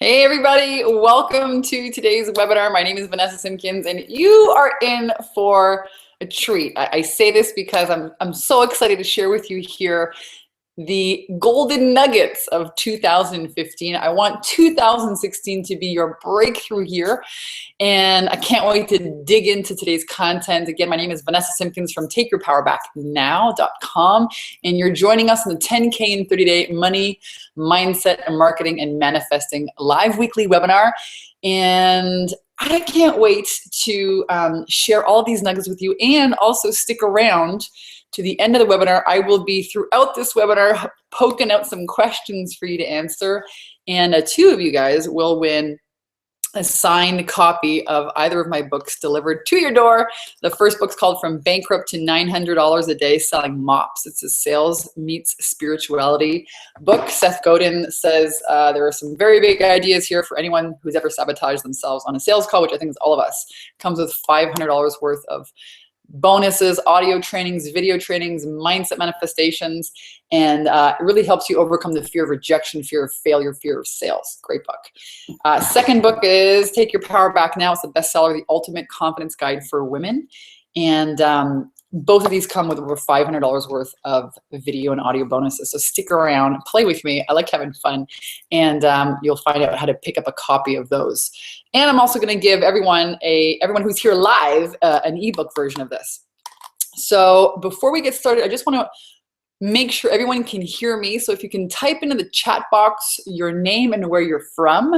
Hey everybody, welcome to today's webinar. My name is Vanessa Simpkins and you are in for a treat. I say this because I'm so excited to share with you here the golden nuggets of 2015. I want 2016 to be your breakthrough year, and I can't wait to dig into today's content. Again, my name is Vanessa Simpkins from TakeYourPowerBackNow.com, and you're joining us in the 10K in 30-day money, mindset, and marketing and manifesting live weekly webinar. And I can't wait to share all these nuggets with you, and also stick around to the end of the webinar. I will be throughout this webinar poking out some questions for you to answer, and two of you guys will win a signed copy of either of my books delivered to your door. The first book's called From Bankrupt to $900 a Day Selling Mops. It's a sales meets spirituality book. Seth Godin says there are some very big ideas here for anyone who's ever sabotaged themselves on a sales call, which I think is all of us. Comes with $500 worth of bonuses, audio trainings, video trainings, mindset manifestations, and it really helps you overcome the fear of rejection, fear of failure, fear of sales. Great book. Second book is Take Your Power Back Now. It's the bestseller, The Ultimate Confidence Guide for Women. And both of these come with over $500 worth of video and audio bonuses. So stick around, play with me. I like having fun, and you'll find out how to pick up a copy of those. And I'm also going to give everyone who's here live an ebook version of this. So before we get started, I just want to make sure everyone can hear me. So if you can type into the chat box your name and where you're from,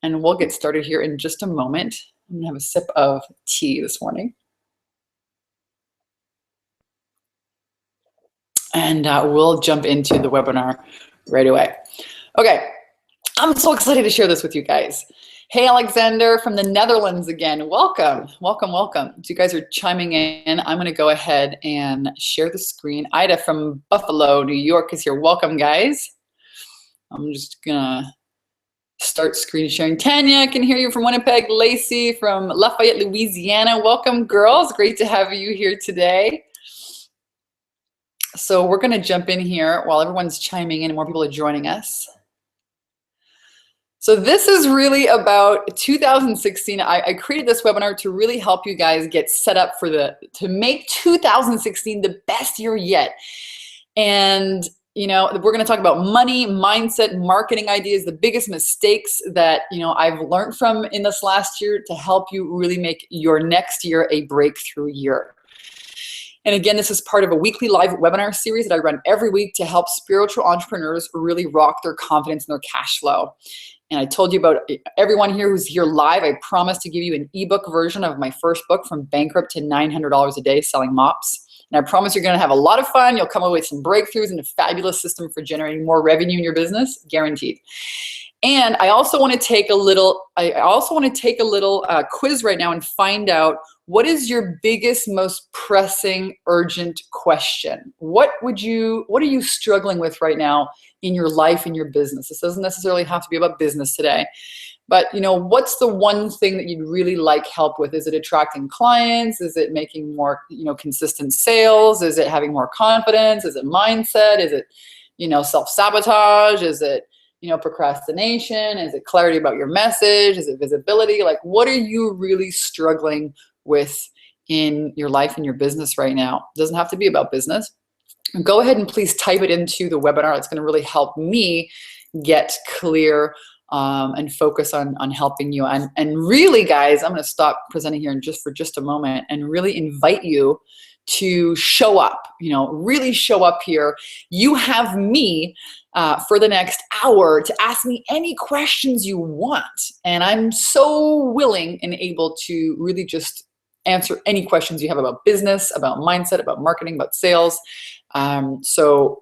and we'll get started here in just a moment. I'm going to have a sip of tea this morning. And we'll jump into the webinar right away. Okay, I'm so excited to share this with you guys. Hey, Alexander from the Netherlands again. Welcome, welcome, welcome. So you guys are chiming in. I'm gonna go ahead and share the screen. Ida from Buffalo, New York is here. Welcome, guys. I'm just gonna start screen sharing. Tanya, I can hear you from Winnipeg. Lacey from Lafayette, Louisiana. Welcome, girls. Great to have you here today. So we're gonna jump in here while everyone's chiming in and more people are joining us. So this is really about 2016. I created this webinar to really help you guys get set up for to make 2016 the best year yet. And you know, we're gonna talk about money, mindset, marketing ideas, the biggest mistakes that I've learned from in this last year to help you really make your next year a breakthrough year. And again, this is part of a weekly live webinar series that I run every week to help spiritual entrepreneurs really rock their confidence and their cash flow. And I told you about everyone here who's here live. I promise to give you an ebook version of my first book, From Bankrupt to $900 a Day Selling Mops. And I promise you're gonna have a lot of fun. You'll come away with some breakthroughs and a fabulous system for generating more revenue in your business, guaranteed. And I also want to take a little quiz right now and find out, what is your biggest, most pressing, urgent question? What are you struggling with right now in your life, in your business? This doesn't necessarily have to be about business today, but what's the one thing that you'd really like help with? Is it attracting clients? Is it making more, consistent sales? Is it having more confidence? Is it mindset? Is it, self-sabotage? Is it, procrastination? Is it clarity about your message? Is it visibility? Like, what are you really struggling with in your life and your business right now? It doesn't have to be about business. Go ahead and please type it into the webinar. It's going to really help me get clear and focus on helping you. And really, guys, I'm going to stop presenting here for just a moment and really invite you to show up, really show up here. You have me for the next hour to ask me any questions you want. And I'm so willing and able to really just answer any questions you have about business, about mindset, about marketing, about sales. So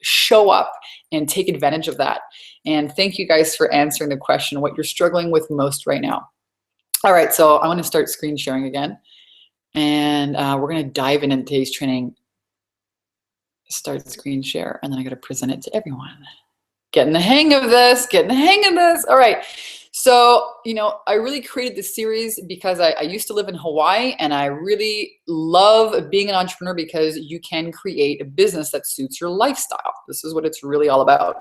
show up and take advantage of that. And thank you guys for answering the question, what you're struggling with most right now. All right, so I want to start screen sharing again. And we're going to dive into today's training. Start screen share, and then I got to present it to everyone. Getting the hang of this, All right. So, I really created this series because I used to live in Hawaii, and I really love being an entrepreneur because you can create a business that suits your lifestyle. This is what it's really all about.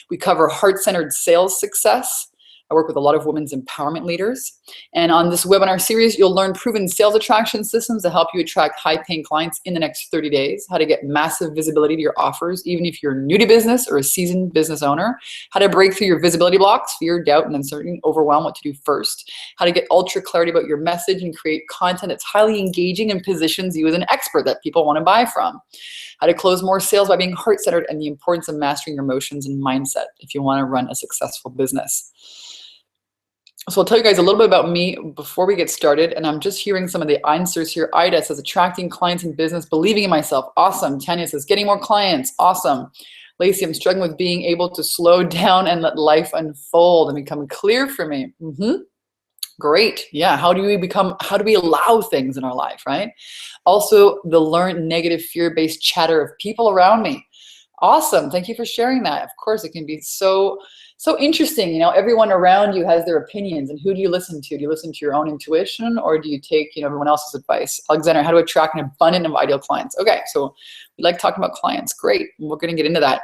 We cover heart-centered sales success, I work with a lot of women's empowerment leaders. And on this webinar series, you'll learn proven sales attraction systems to help you attract high-paying clients in the next 30 days, how to get massive visibility to your offers, even if you're new to business or a seasoned business owner, how to break through your visibility blocks, fear, doubt, and uncertainty, overwhelm, what to do first, how to get ultra clarity about your message and create content that's highly engaging and positions you as an expert that people want to buy from, how to close more sales by being heart-centered, and the importance of mastering your emotions and mindset if you want to run a successful business. So I'll tell you guys a little bit about me before we get started, and I'm just hearing some of the answers here. Ida says, attracting clients in business, believing in myself. Awesome. Tanya says, getting more clients. Awesome. Lacey, I'm struggling with being able to slow down and let life unfold and become clear for me. Great. Yeah. How do we allow things in our life, right? Also, the learned negative fear-based chatter of people around me. Awesome. Thank you for sharing that. Of course, it can be so interesting. You know, everyone around you has their opinions, and who do you listen to? Do you listen to your own intuition, or do you take, everyone else's advice? Alexander, how to attract an abundance of ideal clients? Okay, so we like talking about clients. Great. We're going to get into that.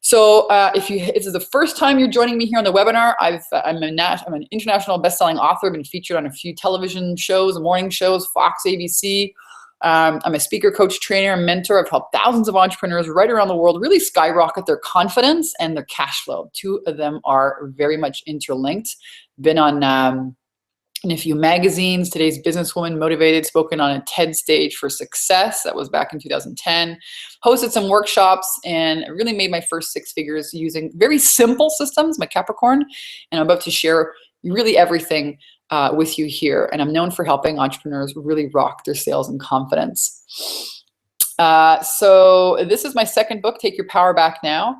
So if this is the first time you're joining me here on the webinar, I'm an international best-selling author. I've been featured on a few television shows, morning shows, Fox, ABC. I'm a speaker, coach, trainer, and mentor. I've helped thousands of entrepreneurs right around the world really skyrocket their confidence and their cash flow. Two of them are very much interlinked. Been on in a few magazines, Today's Businesswoman, Motivated, spoken on a TED stage for success. That was back in 2010. Hosted some workshops and really made my first six figures using very simple systems, my Capricorn. And I'm about to share really everything with you here. And I'm known for helping entrepreneurs really rock their sales and confidence. So this is my second book, Take Your Power Back Now.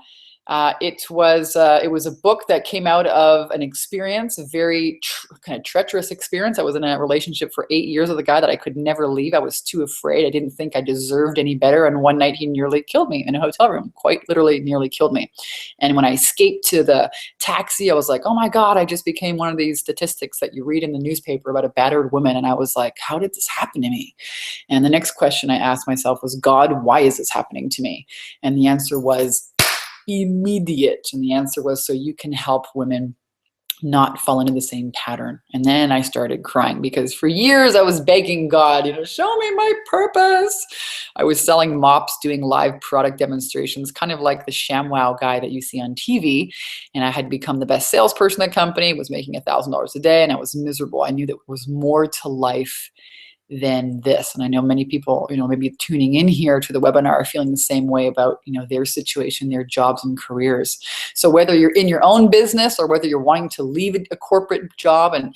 It was a book that came out of an experience, a very kind of treacherous experience. I was in a relationship for 8 years with a guy that I could never leave. I was too afraid. I didn't think I deserved any better. And one night he nearly killed me in a hotel room, quite literally nearly killed me. And when I escaped to the taxi, I was like, oh my God, I just became one of these statistics that you read in the newspaper about a battered woman. And I was like, how did this happen to me? And the next question I asked myself was, God, why is this happening to me? And the answer was, immediate. And the answer was, so you can help women not fall into the same pattern. And then I started crying because for years I was begging God, show me my purpose. I was selling mops, doing live product demonstrations, kind of like the ShamWow guy that you see on TV. And I had become the best salesperson in the company, was making $1,000 a day, and I was miserable. I knew there was more to life than this. And I know many people, maybe tuning in here to the webinar are feeling the same way about, their situation, their jobs and careers. So whether you're in your own business or whether you're wanting to leave a corporate job and,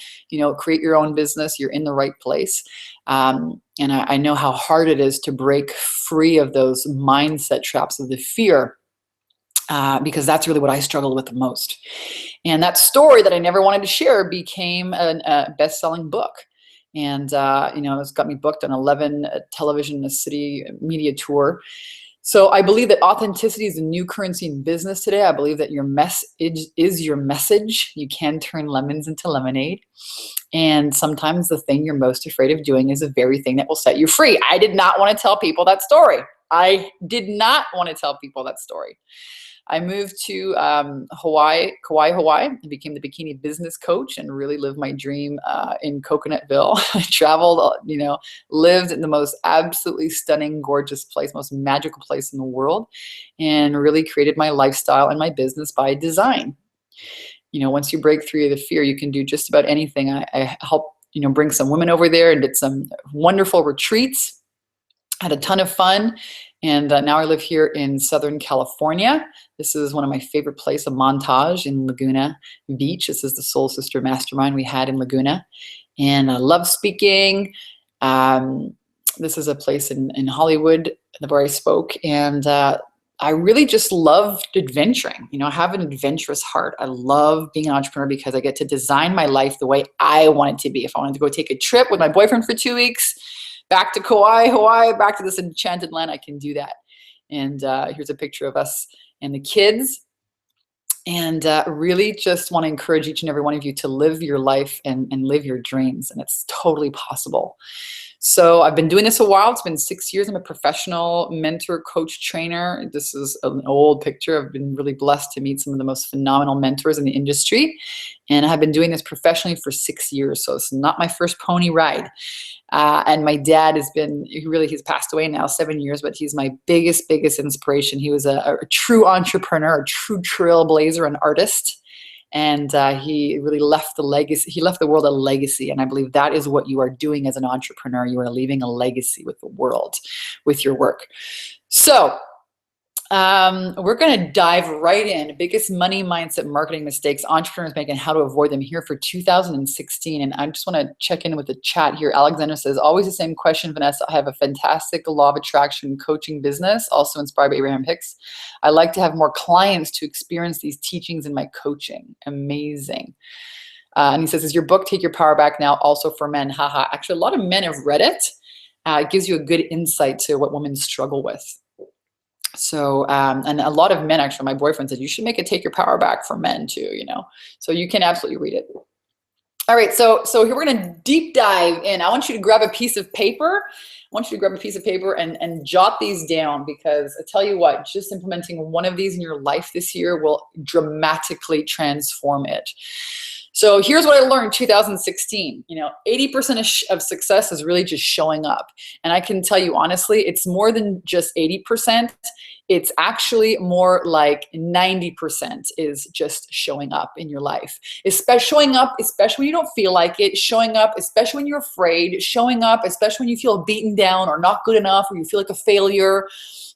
create your own business, you're in the right place. And I know how hard it is to break free of those mindset traps of the fear. Because that's really what I struggled with the most. And that story that I never wanted to share became a best-selling book. And, it's got me booked on 11 television in the city media tour. So I believe that authenticity is a new currency in business today. I believe that your message is your message. You can turn lemons into lemonade. And sometimes the thing you're most afraid of doing is the very thing that will set you free. I did not want to tell people that story. I did not want to tell people that story. I moved to Kauai, Hawaii, and became the bikini business coach and really lived my dream in Coconutville. I traveled, lived in the most absolutely stunning, gorgeous place, most magical place in the world, and really created my lifestyle and my business by design. Once you break through the fear, you can do just about anything. I helped, bring some women over there and did some wonderful retreats, had a ton of fun. And now I live here in Southern California. This is one of my favorite places, a Montage in Laguna Beach. This is the Soul Sister Mastermind we had in Laguna. And I love speaking. This is a place in Hollywood where I spoke. And I really just loved adventuring. I have an adventurous heart. I love being an entrepreneur because I get to design my life the way I want it to be. If I wanted to go take a trip with my boyfriend for 2 weeks, back to Kauai, Hawaii, back to this enchanted land, I can do that. And here's a picture of us and the kids. And really just want to encourage each and every one of you to live your life and live your dreams. And it's totally possible. So I've been doing this a while. It's been 6 years. I'm a professional mentor, coach, trainer. This is an old picture. I've been really blessed to meet some of the most phenomenal mentors in the industry. And I've been doing this professionally for 6 years. So it's not my first pony ride. And my dad he's passed away now 7 years, but he's my biggest inspiration. He was a true entrepreneur, a true trailblazer, an artist. And he really left the legacy. He left the world a legacy. And I believe that is what you are doing as an entrepreneur. You are leaving a legacy with the world, with your work. So we're going to dive right in. Biggest money mindset marketing mistakes entrepreneurs make and how to avoid them here for 2016. And I just want to check in with the chat here. Alexander says, always the same question, Vanessa. I have a fantastic law of attraction coaching business, also inspired by Abraham Hicks. I like to have more clients to experience these teachings in my coaching. Amazing. And he says, is your book, Take Your Power Back Now, also for men? Haha. Actually, a lot of men have read it. It gives you a good insight to what women struggle with. So, and a lot of men, actually, my boyfriend said, you should make it Take Your Power Back for men too, so you can absolutely read it. All right. So here we're going to deep dive in. I want you to grab a piece of paper. And jot these down, because I tell you what, just implementing one of these in your life this year will dramatically transform it. So here's what I learned 2016. 80% of success is really just showing up. And I can tell you honestly, it's more than just 80%. It's actually more like 90% is just showing up in your life. Showing up, especially when you don't feel like it. Showing up, especially when you're afraid. Showing up, especially when you feel beaten down or not good enough, or you feel like a failure.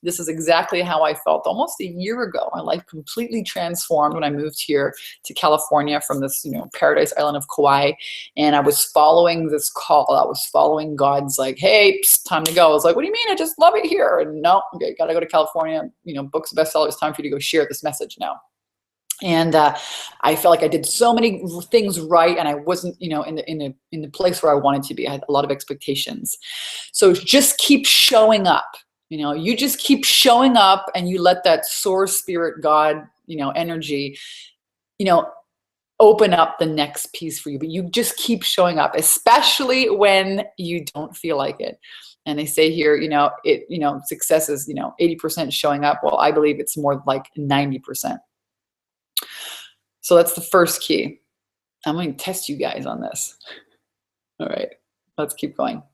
This is exactly how I felt almost a year ago. My life completely transformed when I moved here to California from this, paradise island of Kauai. And I was following this call. I was following God's like, hey, time to go. I was like, what do you mean? I just love it here. And no, okay, gotta go to California. Books, bestseller. It's time for you to go share this message now. And I felt like I did so many things right, and I wasn't, in the place where I wanted to be. I had a lot of expectations. So just keep showing up. You just keep showing up, and you let that source spirit, God, energy, open up the next piece for you. But you just keep showing up, especially when you don't feel like it. And they say here, success is, 80% showing up. Well, I believe it's more like 90%. So that's the first key. I'm going to test you guys on this. All right, let's keep going.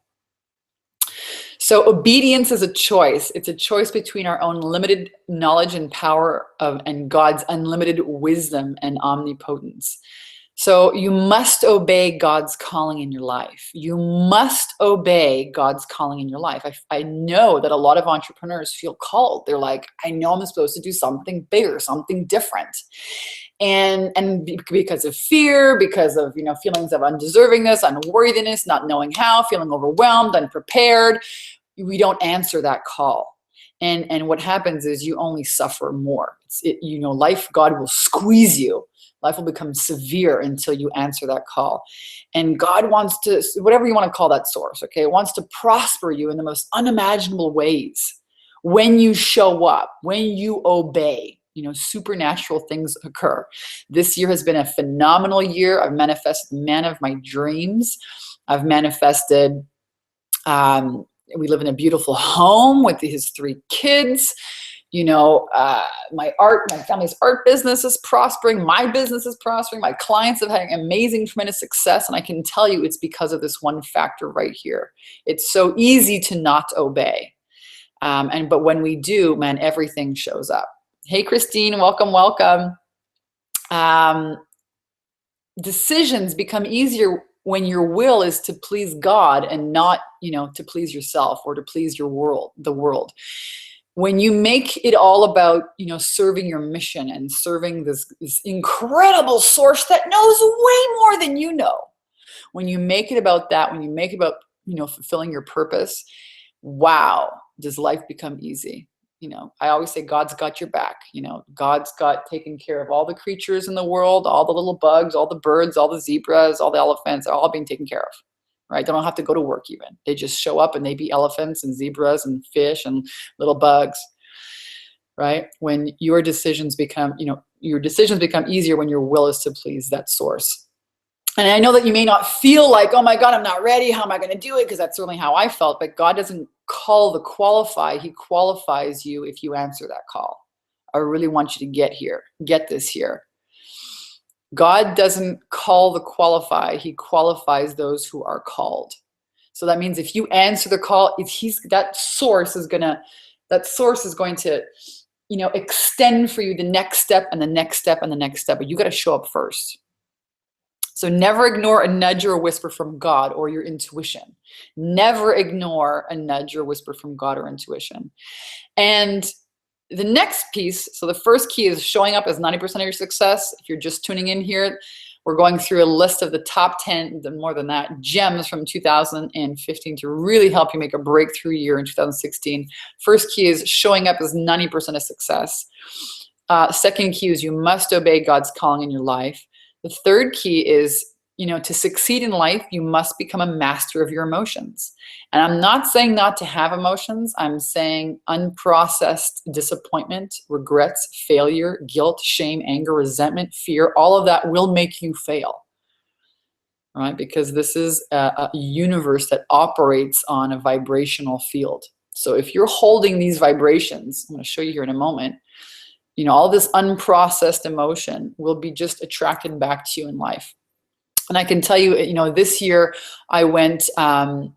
So obedience is a choice. It's a choice between our own limited knowledge and power and God's unlimited wisdom and omnipotence. So you must obey God's calling in your life. You must obey God's calling in your life. I know that a lot of entrepreneurs feel called. They're like, I know I'm supposed to do something bigger, something different. And because of fear, because of, feelings of undeservingness, unworthiness, not knowing how, feeling overwhelmed, unprepared, we don't answer that call. And what happens is you only suffer more. Life, God will squeeze you. Life will become severe until you answer that call. And God wants to, whatever you want to call that source, okay, it wants to prosper you in the most unimaginable ways. When you show up, when you obey, supernatural things occur. This year has been a phenomenal year. I've manifested the man of my dreams. I've manifested, we live in a beautiful home with his 3 kids. My family's art business is prospering. My business is prospering. My clients have had amazing, tremendous success. And I can tell you it's because of this one factor right here. It's so easy to not obey. But when we do, man, everything shows up. Hey, Christine, welcome. Decisions become easier when your will is to please God and not, to please yourself or to please the world. When you make it all about, serving your mission and serving this incredible source that knows way more than you know, when you make it about that, when you make it about, fulfilling your purpose, wow, does life become easy? I always say God's got your back. God's got taken care of all the creatures in the world, all the little bugs, all the birds, all the zebras, all the elephants, are all being taken care of. Right? They don't have to go to work even. They just show up and they be elephants and zebras and fish and little bugs, right? When your decisions become easier when your will is to please that source. And I know that you may not feel like, oh my God, I'm not ready. How am I going to do it? Because that's certainly how I felt. But God doesn't call the qualify. He qualifies you if you answer that call. I really want you to get this here. God doesn't call the qualify. He qualifies those who are called. So that means if you answer the call, that source is going to, extend for you the next step and the next step and the next step. But you got to show up first. So never ignore a nudge or a whisper from God or your intuition. Never ignore a nudge or a whisper from God or intuition. And the next piece, so the first key is showing up as 90% of your success. If you're just tuning in here, we're going through a list of the top 10, more than that, gems from 2015 to really help you make a breakthrough year in 2016. First key is showing up as 90% of success. Second key is you must obey God's calling in your life. The third key is, to succeed in life, you must become a master of your emotions. And I'm not saying not to have emotions. I'm saying unprocessed disappointment, regrets, failure, guilt, shame, anger, resentment, fear, all of that will make you fail, right? Because this is a universe that operates on a vibrational field. So if you're holding these vibrations, I'm going to show you here in a moment, all this unprocessed emotion will be just attracted back to you in life. And I can tell you, this year I went, I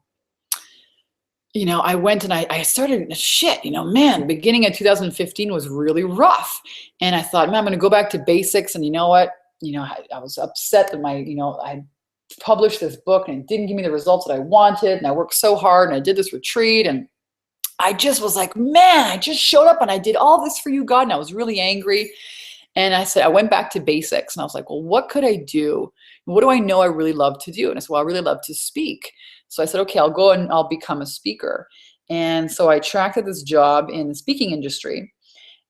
went and I started, the beginning of 2015 was really rough. And I thought, man, I'm going to go back to basics. And you know what? I was upset that I published this book and it didn't give me the results that I wanted. And I worked so hard and I did this retreat and I just was like, man, I just showed up and I did all this for you, God. And I was really angry. And I went back to basics and I was like, well, what could I do? What do I know I really love to do? And I said, well, I really love to speak. So I said, okay, I'll go and I'll become a speaker. And so I attracted this job in the speaking industry.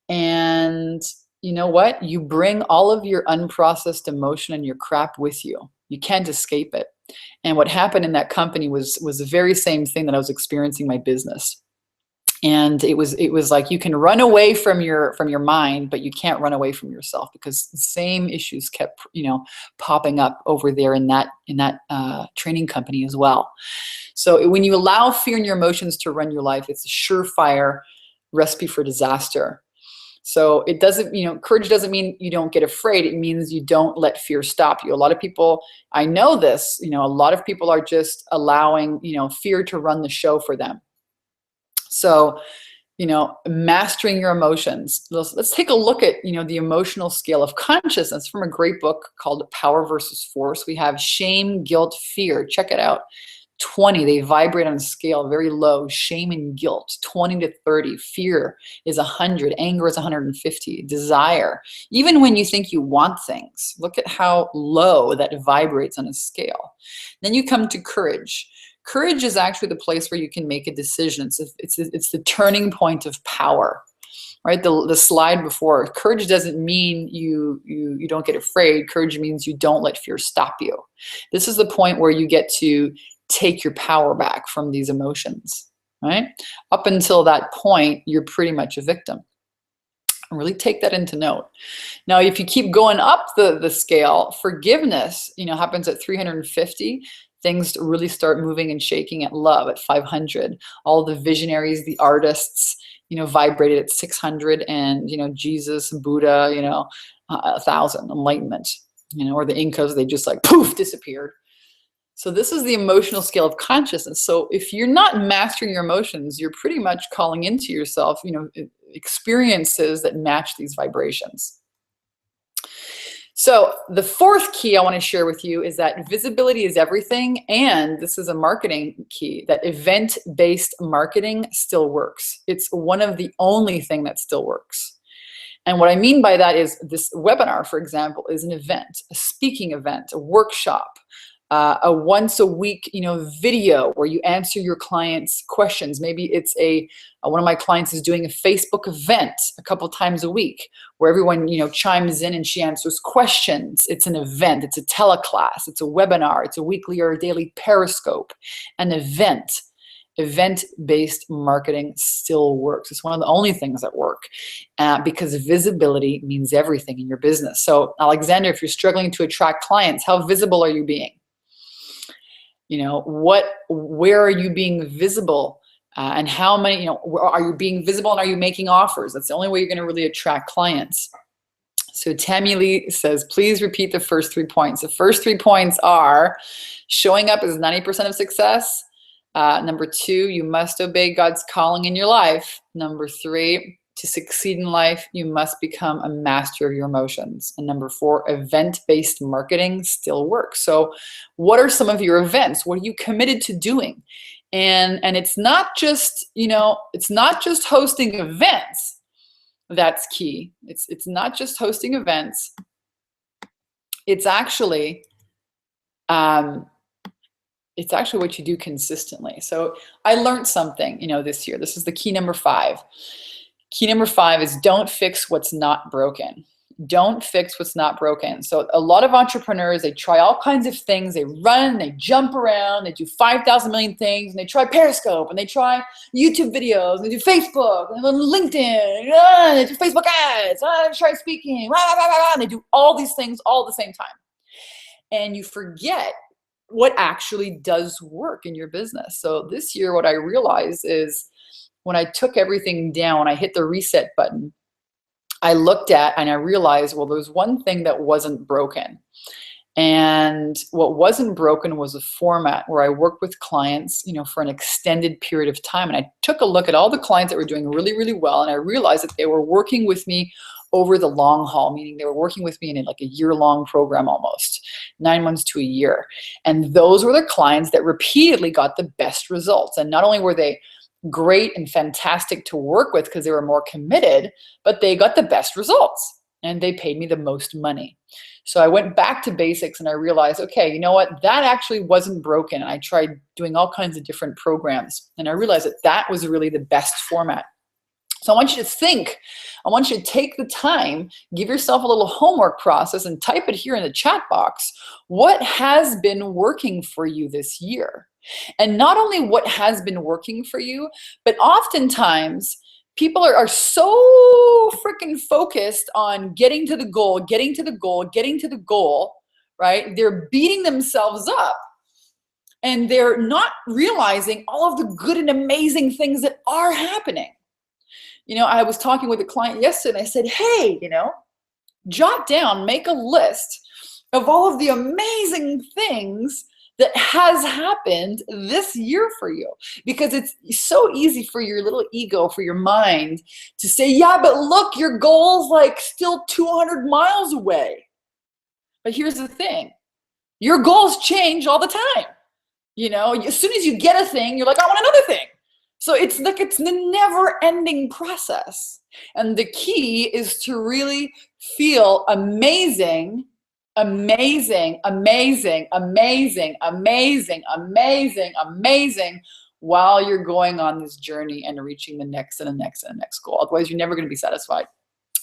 And you know what? You bring all of your unprocessed emotion and your crap with you. You can't escape it. And what happened in that company was the very same thing that I was experiencing in my business. And it was like you can run away from your mind, but you can't run away from yourself because the same issues kept popping up over there in that training company as well. So when you allow fear and your emotions to run your life, it's a surefire recipe for disaster. So it doesn't, courage doesn't mean you don't get afraid. It means you don't let fear stop you. A lot of people, I know this, a lot of people are just allowing, fear to run the show for them. So, mastering your emotions. Let's take a look at, the emotional scale of consciousness from a great book called Power versus Force. We have shame, guilt, fear. Check it out. 20, they vibrate on a scale very low. Shame and guilt, 20 to 30. Fear is 100. Anger is 150. Desire, even when you think you want things, look at how low that vibrates on a scale. Then you come to courage. Courage is actually the place where you can make a decision. It's the turning point of power, right? The slide before. Courage doesn't mean you don't get afraid. Courage means you don't let fear stop you. This is the point where you get to take your power back from these emotions, right? Up until that point, you're pretty much a victim. Really take that into note. Now, if you keep going up the scale, forgiveness, happens at 350. Things really start moving and shaking at love at 500. All the visionaries, the artists, vibrated at 600, and Jesus, Buddha, 1,000, enlightenment, or the Incas, they just like poof disappeared. So this is the emotional scale of consciousness. So if you're not mastering your emotions, you're pretty much calling into yourself, experiences that match these vibrations. So the fourth key I want to share with you is that visibility is everything. And this is a marketing key, that event-based marketing still works. It's one of the only thing that still works. And what I mean by that is this webinar, for example, is an event, a speaking event, a workshop, a once a week, video where you answer your clients' questions. Maybe it's one of my clients is doing a Facebook event a couple times a week where everyone, chimes in and she answers questions. It's an event, it's a teleclass, it's a webinar, it's a weekly or a daily Periscope, an event. event-based marketing still works. It's one of the only things that work because visibility means everything in your business. So Alexander, if you're struggling to attract clients, how visible are you being? You know, where are you being visible? And how many, you know, are you being visible and are you making offers? That's the only way you're going to really attract clients. So Tammy Lee says, please repeat the first 3 points. The first 3 points are showing up is 90% of success. Number 2, you must obey God's calling in your life. Number 3, to succeed in life, you must become a master of your emotions. And number 4, event-based marketing still works. So what are some of your events? What are you committed to doing? And it's not just, you know, it's not just hosting events that's key. It's not just hosting events. It's actually what you do consistently. So I learned something, you know, this year. This is the key number 5. Key number 5 is don't fix what's not broken. Don't fix what's not broken. So a lot of entrepreneurs, they try all kinds of things. They run, they jump around, they do 5,000 million things, and they try Periscope, and they try YouTube videos, and they do Facebook, and then LinkedIn, and they do Facebook ads, and they try speaking, and they do all these things all at the same time. And you forget what actually does work in your business. So this year, what I realized is when I took everything down, I hit the reset button, I looked at and I realized, well, there's one thing that wasn't broken. And what wasn't broken was a format where I worked with clients, you know, for an extended period of time. And I took a look at all the clients that were doing really, really well. And I realized that they were working with me over the long haul, meaning they were working with me in like a year-long program almost, 9 months to a year. And those were the clients that repeatedly got the best results. And not only were they great and fantastic to work with because they were more committed, but they got the best results and they paid me the most money. So I went back to basics and I realized, okay, you know what? That actually wasn't broken. And I tried doing all kinds of different programs and I realized that that was really the best format. So I want you to think, I want you to take the time, give yourself a little homework process and type it here in the chat box. What has been working for you this year? And not only what has been working for you, but oftentimes people are so freaking focused on getting to the goal, getting to the goal, getting to the goal, right? They're beating themselves up and they're not realizing all of the good and amazing things that are happening. You know, I was talking with a client yesterday and I said, hey, you know, jot down, make a list of all of the amazing things that has happened this year for you. Because it's so easy for your little ego, for your mind to say, yeah, but look, your goal's like still 200 miles away. But here's the thing, your goals change all the time. You know, as soon as you get a thing, you're like, I want another thing. So it's like, it's the never ending process. And the key is to really feel amazing, amazing, amazing, amazing, amazing, amazing, amazing while you're going on this journey and reaching the next and the next and the next goal. Otherwise, you're never going to be satisfied.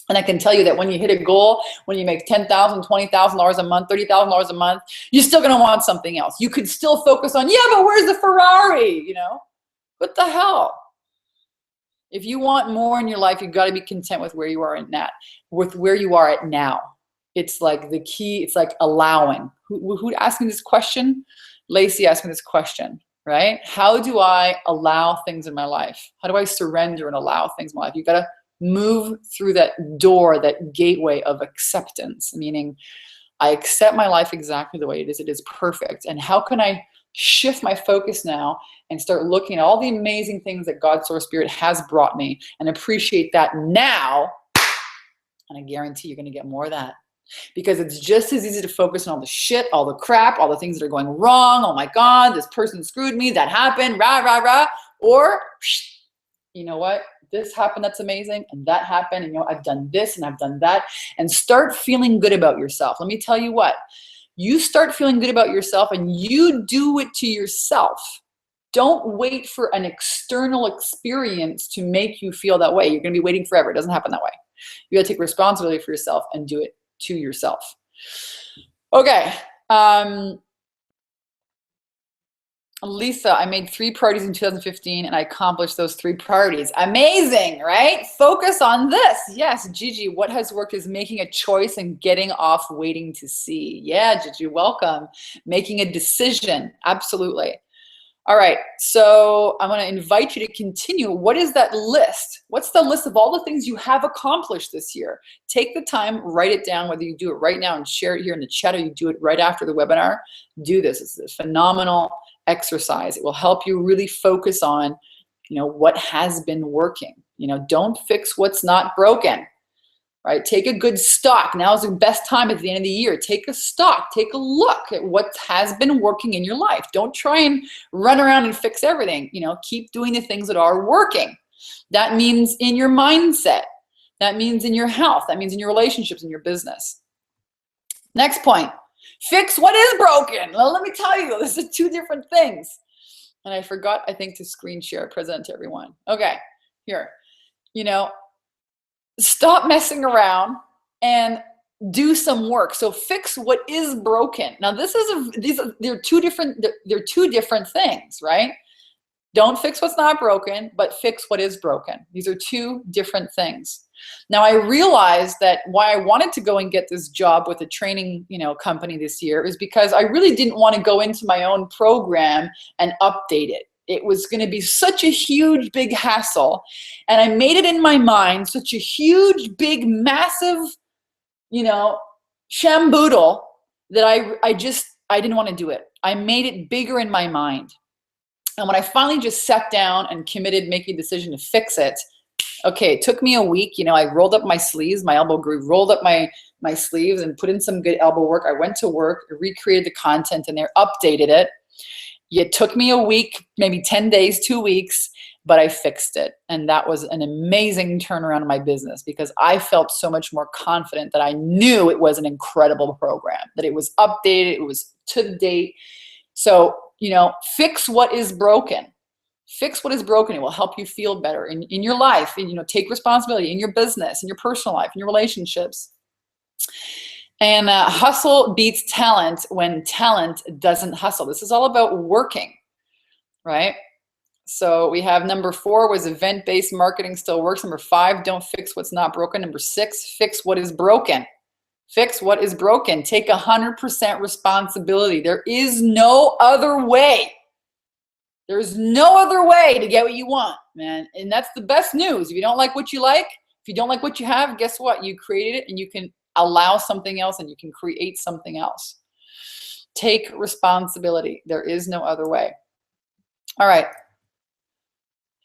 And I can tell you that when you hit a goal, when you make $10,000, $20,000 a month, $30,000 a month, you're still going to want something else. You could still focus on, yeah, but where's the Ferrari? You know, what the hell? If you want more in your life, you've got to be content with where you are at now. It's like the key, it's like allowing. Who asked me this question? Lacey asked me this question, right? How do I allow things in my life? How do I surrender and allow things in my life? You've got to move through that door, that gateway of acceptance, meaning I accept my life exactly the way it is. It is perfect. And how can I shift my focus now and start looking at all the amazing things that God, Source, Spirit has brought me and appreciate that now? And I guarantee you're going to get more of that. Because it's just as easy to focus on all the shit, all the crap, all the things that are going wrong. Oh my God, this person screwed me, that happened, rah, rah, rah. Or, you know what? This happened, that's amazing, and that happened, and you know, I've done this and I've done that. And start feeling good about yourself. Let me tell you what, you start feeling good about yourself and you do it to yourself. Don't wait for an external experience to make you feel that way. You're going to be waiting forever. It doesn't happen that way. You got to take responsibility for yourself and do it to yourself. Okay. Lisa, I made 3 priorities in 2015 and I accomplished those 3 priorities. Amazing, right? Focus on this. Yes, Gigi, what has worked is making a choice and getting off waiting to see. Yeah, Gigi, welcome. Making a decision. Absolutely. All right, so I'm going to invite you to continue. What is that list? What's the list of all the things you have accomplished this year? Take the time, write it down, whether you do it right now and share it here in the chat or you do it right after the webinar. Do this. It's a phenomenal exercise. It will help you really focus on, what has been working. Don't fix what's not broken. Right? Take a good stock. Now is the best time at the end of the year. Take a stock. Take a look at what has been working in your life. Don't try and run around and fix everything. Keep doing the things that are working. That means in your mindset. That means in your health. That means in your relationships, in your business. Next point. Fix what is broken. Well, let me tell you, this is 2 different things. And I forgot, I think, to screen share, present to everyone. Okay, here. Stop messing around and do some work. So fix what is broken. Now they're two different things, right? Don't fix what's not broken, but fix what is broken. These are 2 different things. Now I realized that why I wanted to go and get this job with a training, company this year is because I really didn't want to go into my own program and update it. It was going to be such a huge, big hassle. And I made it in my mind such a huge, big, massive, shamboodle that I didn't want to do it. I made it bigger in my mind. And when I finally just sat down and committed making a decision to fix it, okay, it took me a week. I rolled up my sleeves, my elbow grew, rolled up my sleeves and put in some good elbow work. I went to work, recreated the content in there, updated it. It took me a week, maybe 10 days, 2 weeks, but I fixed it. And that was an amazing turnaround in my business because I felt so much more confident that I knew it was an incredible program, that it was updated, it was to the date. So, fix what is broken. Fix what is broken. It will help you feel better in your life. And, take responsibility in your business, in your personal life, in your relationships. And hustle beats talent when talent doesn't hustle. This is all about working, right? So we have number 4 was event-based marketing still works. Number 5, don't fix what's not broken. Number 6, fix what is broken. Fix what is broken. Take 100% responsibility. There is no other way. There's no other way to get what you want, man. And that's the best news. If you don't like what you like, if you don't like what you have, guess what? You created it and you can allow something else and you can create something else. Take responsibility. There is no other way. All right.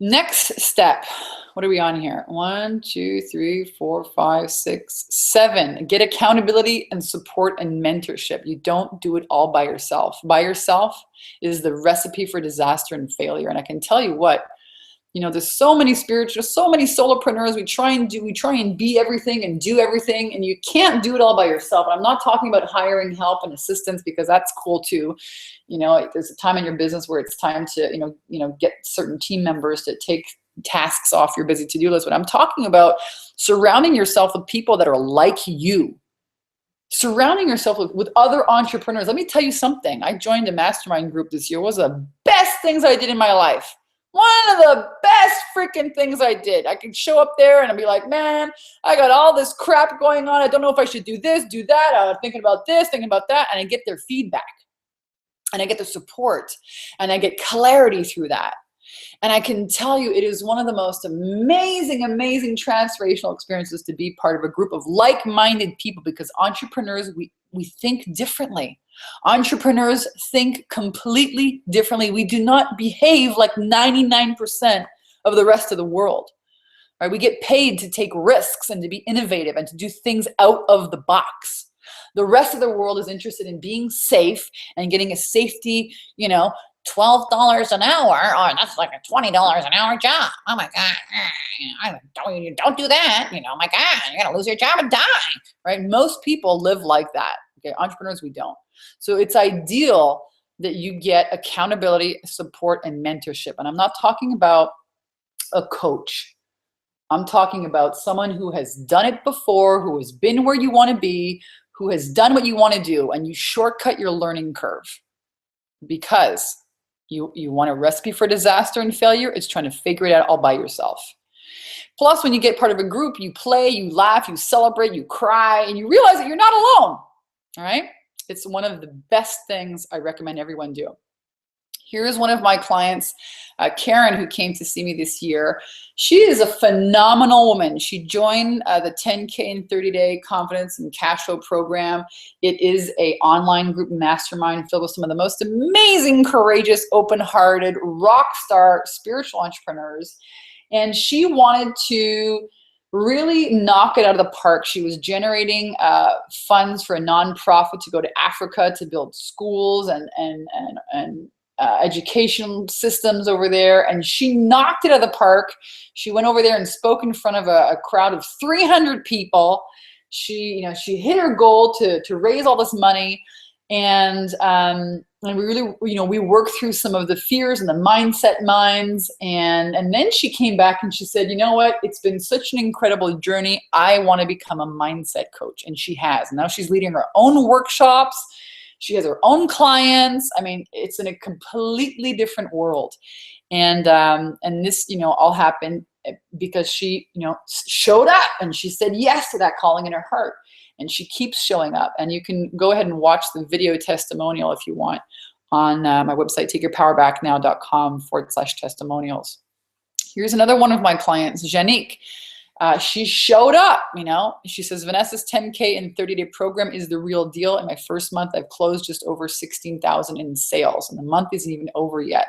Next step. What are we on here? 1, 2, 3, 4, 5, 6, 7. Get accountability and support and mentorship. You don't do it all by yourself. By yourself is the recipe for disaster and failure. And I can tell you what, there's so many so many solopreneurs. We try and be everything and do everything, and you can't do it all by yourself. I'm not talking about hiring help and assistance because that's cool too. There's a time in your business where it's time to, get certain team members to take tasks off your busy to-do list. But I'm talking about surrounding yourself with people that are like you. Surrounding yourself with other entrepreneurs. Let me tell you something. I joined a mastermind group this year. It was the best things I did in my life. One of the best freaking things I did. I could show up there and I'd be like, man, I got all this crap going on. I don't know if I should do this, do that. I'm thinking about this, thinking about that. And I get their feedback. And I get the support. And I get clarity through that. And I can tell you, it is one of the most amazing, amazing transformational experiences to be part of a group of like-minded people, because entrepreneurs, we think differently. Entrepreneurs think completely differently. We do not behave like 99% of the rest of the world. Right? We get paid to take risks and to be innovative and to do things out of the box. The rest of the world is interested in being safe and getting a safety, $12 an hour. Oh, that's like a $20 an hour job. Oh my God. Don't do that. Oh my God, you're going to lose your job and die. Right? Most people live like that. Okay. Entrepreneurs, we don't. So it's ideal that you get accountability, support, and mentorship. And I'm not talking about a coach. I'm talking about someone who has done it before, who has been where you want to be, who has done what you want to do, and you shortcut your learning curve. Because You want a recipe for disaster and failure? It's trying to figure it out all by yourself. Plus, when you get part of a group, you play, you laugh, you celebrate, you cry, and you realize that you're not alone. All right? It's one of the best things I recommend everyone do. Here's one of my clients, Karen, who came to see me this year. She is a phenomenal woman. She joined the 10K and 30-day confidence and cash flow program. It is an online group mastermind filled with some of the most amazing, courageous, open-hearted, rock star spiritual entrepreneurs. And she wanted to really knock it out of the park. She was generating funds for a nonprofit to go to Africa to build schools and education systems over there, and she knocked it out of the park. She went over there and spoke in front of a crowd of 300 people. She hit her goal to raise all this money, and we really, we worked through some of the fears and the mindset minds, and then she came back and she said, you know what, it's been such an incredible journey. I want to become a mindset coach, and she has. Now she's leading her own workshops. She has her own clients. I mean, it's in a completely different world. And this, all happened because she, showed up and she said yes to that calling in her heart. And she keeps showing up. And you can go ahead and watch the video testimonial if you want on my website, takeyourpowerbacknow.com/testimonials. Here's another one of my clients, Janique. She showed up, she says, Vanessa's 10K and 30-day program is the real deal. In my first month, I've closed just over 16,000 in sales, and the month isn't even over yet.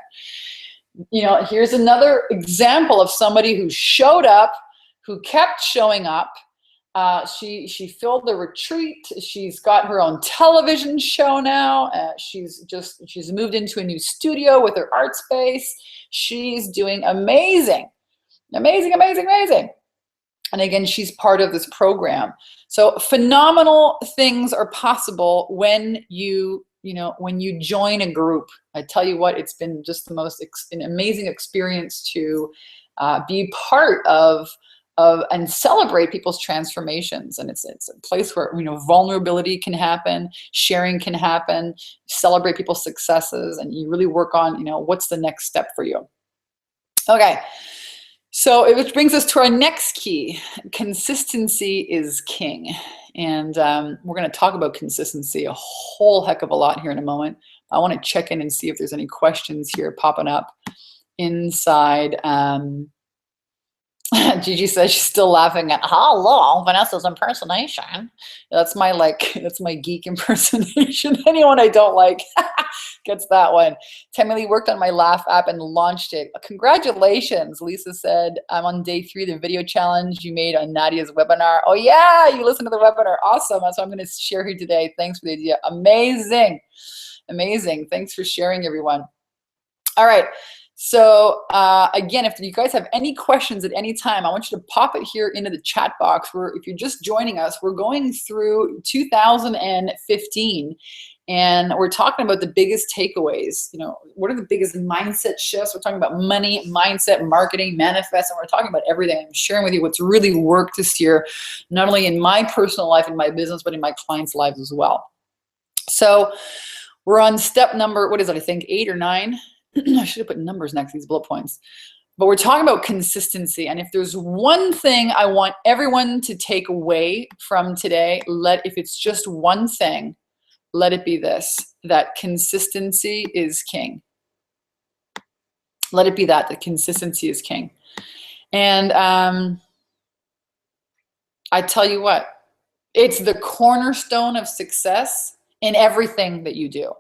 Here's another example of somebody who showed up, who kept showing up. She filled the retreat. She's got her own television show now. She's moved into a new studio with her art space. She's doing amazing, amazing, amazing, amazing. And again, she's part of this program. So phenomenal things are possible when you join a group. I tell you what, it's been just the most an amazing experience to be part of and celebrate people's transformations. And it's a place where, vulnerability can happen, sharing can happen, celebrate people's successes, and you really work on, what's the next step for you. Okay. So which brings us to our next key. Consistency is king. And we're going to talk about consistency a whole heck of a lot here in a moment. I want to check in and see if there's any questions here popping up inside. Gigi says she's still laughing at, hello, Vanessa's impersonation. That's my geek impersonation. Anyone I don't like gets that one. Tammy worked on my Laugh app and launched it. Congratulations. Lisa said, I'm on day 3 of the video challenge you made on Nadia's webinar. Oh yeah, you listened to the webinar. Awesome. That's what I'm going to share here today. Thanks for the idea. Amazing. Amazing. Thanks for sharing, everyone. All right. So again, if you guys have any questions at any time, I want you to pop it here into the chat box. If you're just joining us, we're going through 2015, and we're talking about the biggest takeaways. What are the biggest mindset shifts? We're talking about money, mindset, marketing, manifest, and we're talking about everything. I'm sharing with you what's really worked this year, not only in my personal life and my business, but in my clients' lives as well. So we're on step number, 8 or 9? I should have put numbers next to these bullet points. But we're talking about consistency. And if there's one thing I want everyone to take away from today, if it's just one thing, let it be this, that consistency is king. Let it be that consistency is king. And I tell you what, it's the cornerstone of success in everything that you do.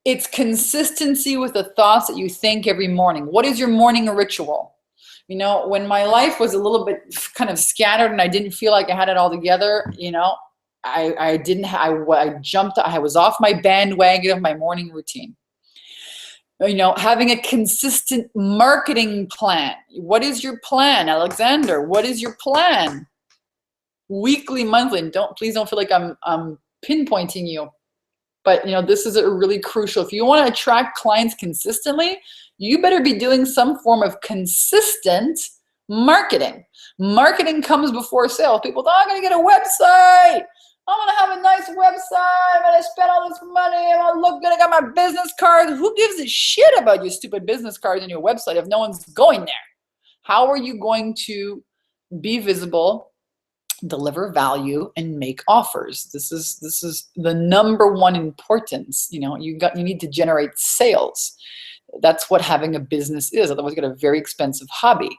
It's consistency with the thoughts that you think every morning. What is your morning ritual? When my life was a little bit kind of scattered and I didn't feel like I had it all together, I was off my bandwagon of my morning routine. Having a consistent marketing plan. What is your plan, Alexander? What is your plan? Weekly, monthly, and please don't feel like I'm pinpointing you. But this is a really crucial. If you want to attract clients consistently, you better be doing some form of consistent marketing. Marketing comes before sales. People, I'm going to get a website. I'm gonna have a nice website, I'm gonna spend all this money, I'm gonna look good, I got my business card. Who gives a shit about your stupid business cards and your website if no one's going there? How are you going to be visible, deliver value, and make offers? This is the number one importance. You need to generate sales. That's what having a business is. Otherwise, you got a very expensive hobby.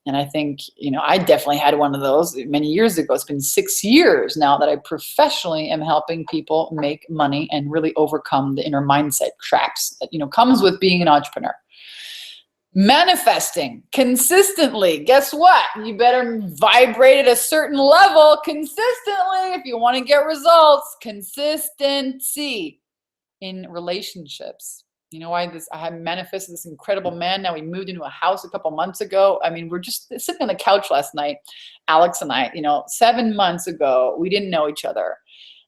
And I think, I definitely had one of those many years ago. It's been 6 years now that I professionally am helping people make money and really overcome the inner mindset traps that, comes with being an entrepreneur. Manifesting consistently. Guess what? You better vibrate at a certain level consistently if you want to get results. Consistency in relationships. You know why I have manifested this incredible man. Now we moved into a house a couple months ago. I mean, we're just sitting on the couch last night, Alex and I, 7 months ago, we didn't know each other.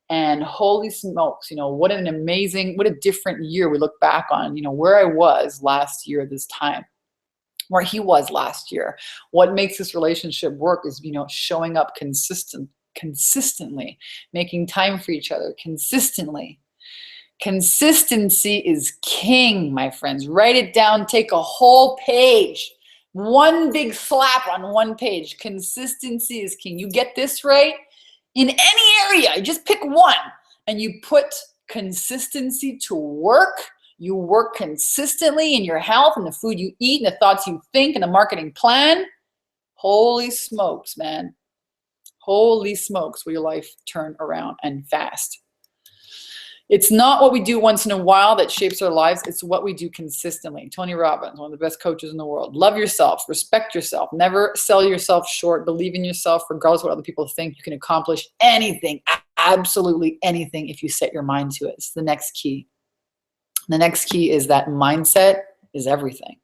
And holy smokes, what a different year we look back on, where I was last year this time, where he was last year. What makes this relationship work is, showing up consistently, making time for each other consistently. Consistency is king, my friends. Write it down, take a whole page, one big slap on one page. Consistency is king. You get this right in any area, you just pick one and you put consistency to work. You work consistently in your health and the food you eat and the thoughts you think and the marketing plan. Holy smokes, man. Holy smokes, will your life turn around and fast. It's not what we do once in a while that shapes our lives. It's what we do consistently. Tony Robbins, one of the best coaches in the world. Love yourself, respect yourself, never sell yourself short, believe in yourself regardless of what other people think. You can accomplish anything, absolutely anything if you set your mind to it. It's the next key. The next key is that mindset is everything.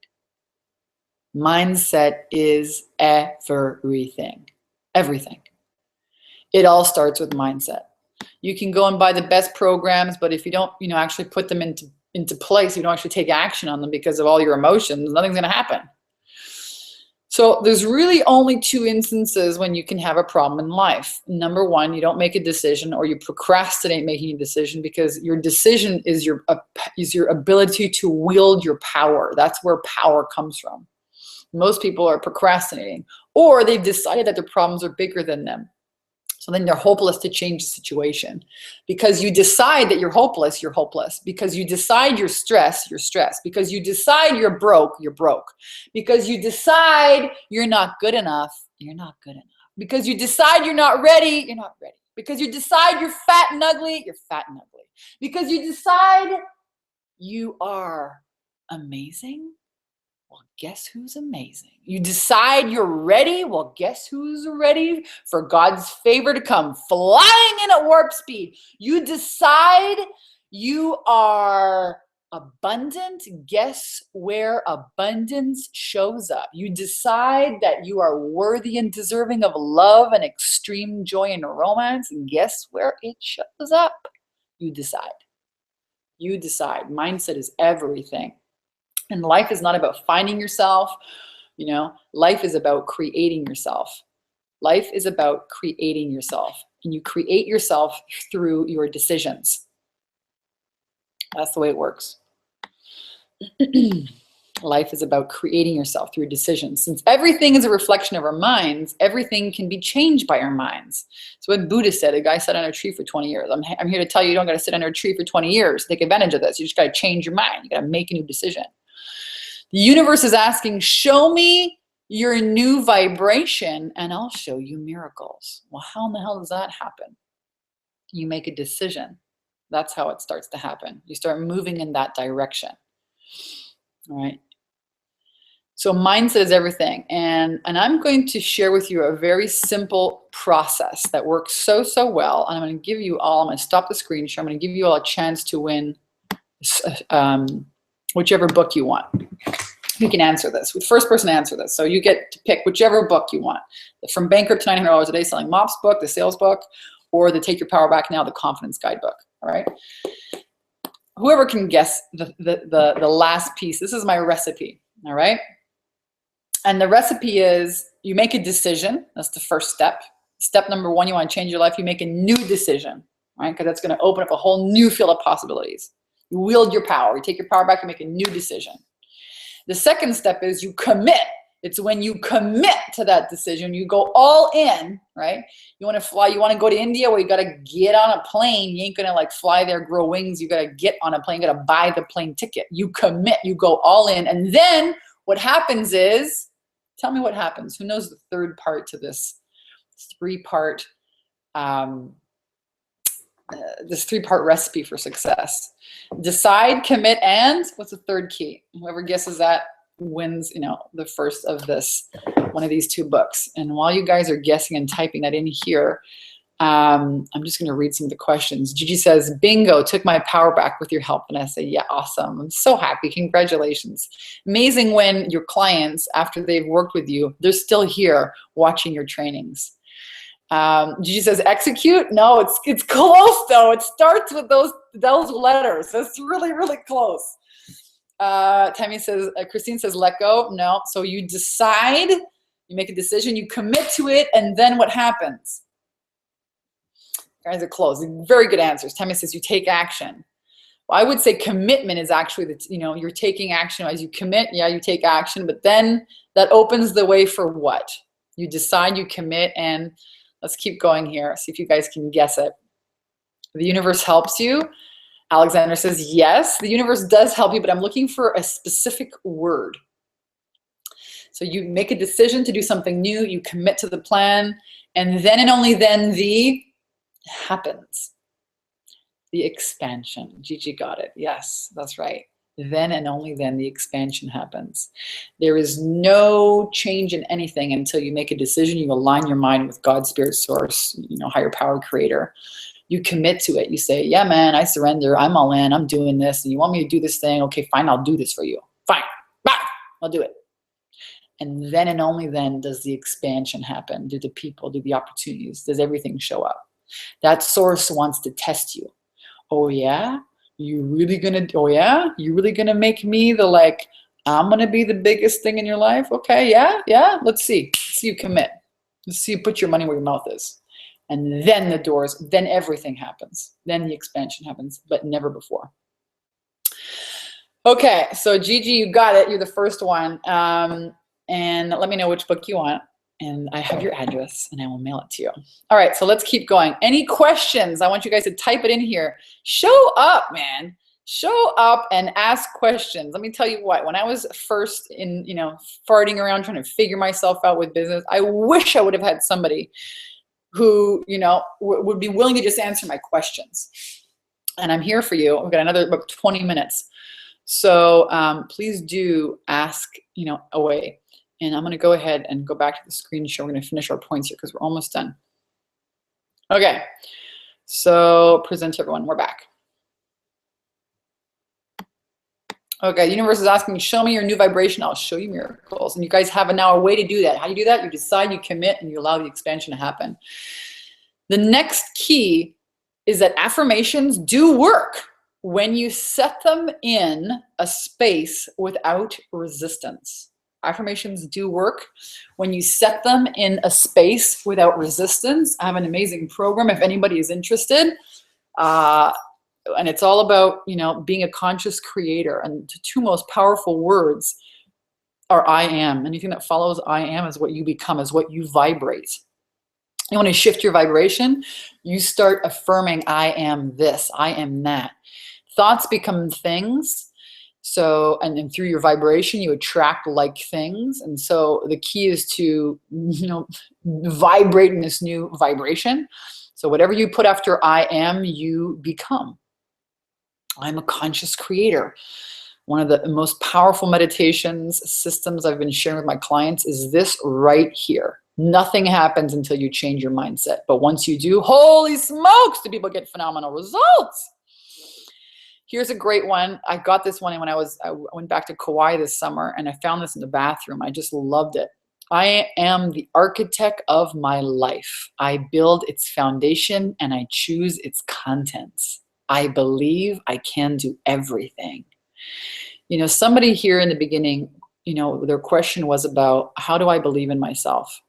Mindset is everything. Everything. It all starts with mindset. You can go and buy the best programs, but if you don't, actually put them into place, you don't actually take action on them because of all your emotions, nothing's going to happen. So there's really only 2 instances when you can have a problem in life. Number 1, you don't make a decision or you procrastinate making a decision because your decision is your ability to wield your power. That's where power comes from. Most people are procrastinating or they've decided that their problems are bigger than them. So then they're hopeless to change the situation. Because you decide that you're hopeless, you're hopeless. Because you decide you're stressed, you're stressed. Because you decide you're broke, you're broke. Because you decide you're not good enough, you're not good enough. Because you decide you're not ready, you're not ready. Because you decide you're fat and ugly, you're fat and ugly. Because you decide you are amazing, well, guess who's amazing? You decide you're ready, well, guess who's ready for God's favor to come flying in at warp speed? You decide you are abundant, guess where abundance shows up? You decide that you are worthy and deserving of love and extreme joy and romance, and guess where it shows up? You decide. You decide. Mindset is everything. And life is not about finding yourself, life is about creating yourself. Life is about creating yourself. And you create yourself through your decisions. That's the way it works. Life is about creating yourself through decisions. Since everything is a reflection of our minds, everything can be changed by our minds. So what Buddha said, a guy sat under a tree for 20 years. I'm here to tell you, you don't got to sit under a tree for 20 years. Take advantage of this. You just got to change your mind. You got to make a new decision. The universe is asking, show me your new vibration and I'll show you miracles. Well, how in the hell does that happen? You make a decision. That's how it starts to happen. You start moving in that direction. All right. So mindset is everything. And I'm going to share with you a very simple process that works so well. And I'm going to stop the screen share. I'm going to give you all a chance to win whichever book you want. You can answer this. The first person to answer this. So you get to pick whichever book you want. From Bankrupt to $900 a Day Selling Mops book, the sales book, or the Take Your Power Back Now, the Confidence Guide book. All right. Whoever can guess the last piece. This is my recipe. All right. And the recipe is you make a decision. That's the first step. Step number one, you want to change your life, you make a new decision, right? Because that's going to open up a whole new field of possibilities. You wield your power. You take your power back, you make a new decision. The second step is you commit. It's when you commit to that decision, you go all in, right? You want to fly, you want to go to India, well, you got to get on a plane. You ain't going to like fly there, grow wings. You got to get on a plane, you got to buy the plane ticket. You commit, you go all in. And then what happens is, tell me what happens. Who knows the third part to this three-part recipe for success? Decide, commit, and what's the third key? Whoever guesses that wins, the first of one of these two books. And while you guys are guessing and typing that in here, I'm just going to read some of the questions. Gigi says, bingo, took my power back with your help, Vanessa. Yeah, awesome. I'm so happy. Congratulations. Amazing when your clients, after they've worked with you, they're still here watching your trainings. Gigi says, execute? No, it's close though. It starts with those letters. It's really, really close. Tammy says, Christine says, let go. No. So you decide, you make a decision, you commit to it, and then what happens? Guys are close. Very good answers. Tammy says, you take action. Well, I would say commitment is actually you're taking action. As you commit, yeah, you take action, but then that opens the way for what? You decide, you commit, and let's keep going here. See if you guys can guess it. The universe helps you. Alexander says, yes, the universe does help you, but I'm looking for a specific word. So you make a decision to do something new, you commit to the plan, and then and only then the happens. The expansion. Gigi got it. Yes, that's right. Then and only then the expansion happens. There is no change in anything until you make a decision, you align your mind with God, Spirit, Source, higher power, creator. You commit to it. You say, yeah, man, I surrender. I'm all in. I'm doing this. And you want me to do this thing? Okay, fine. I'll do this for you. Fine. Bye. I'll do it. And then and only then does the expansion happen. Do the people, do the opportunities, does everything show up? That source wants to test you. Oh, yeah? You really gonna make me I'm gonna be the biggest thing in your life? Okay, yeah. Let's see you commit. Let's see you put your money where your mouth is. And then then everything happens. Then the expansion happens, but never before. Okay, so Gigi, you got it. You're the first one. And let me know which book you want. And I have your address and I will mail it to you. All right, so let's keep going. Any questions? I want you guys to type it in here. Show up, man. Show up and ask questions. Let me tell you what, when I was first farting around trying to figure myself out with business, I wish I would have had somebody who, would be willing to just answer my questions. And I'm here for you. We've got another about 20 minutes. So please do ask, away. And I'm going to go ahead and go back to the screen share. We're going to finish our points here because we're almost done. Okay. So present to everyone. We're back. Okay, the universe is asking me, show me your new vibration. I'll show you miracles. And you guys have now a way to do that. How do you do that? You decide, you commit, and you allow the expansion to happen. The next key is that affirmations do work when you set them in a space without resistance. Affirmations do work when you set them in a space without resistance. I have an amazing program if anybody is interested. And it's all about, being a conscious creator. And the two most powerful words are I am. Anything that follows I am is what you become, is what you vibrate. You want to shift your vibration, you start affirming I am this, I am that. Thoughts become things. So, and then through your vibration, you attract like things. And so the key is to, vibrate in this new vibration. So whatever you put after I am, you become. I'm a conscious creator. One of the most powerful meditations systems I've been sharing with my clients is this right here. Nothing happens until you change your mindset. But once you do, holy smokes, do people get phenomenal results. Here's a great one. I got this one when I went back to Kauai this summer, and I found this in the bathroom. I just loved it. I am the architect of my life. I build its foundation and I choose its contents. I believe I can do everything. Somebody here in the beginning, their question was about how do I believe in myself?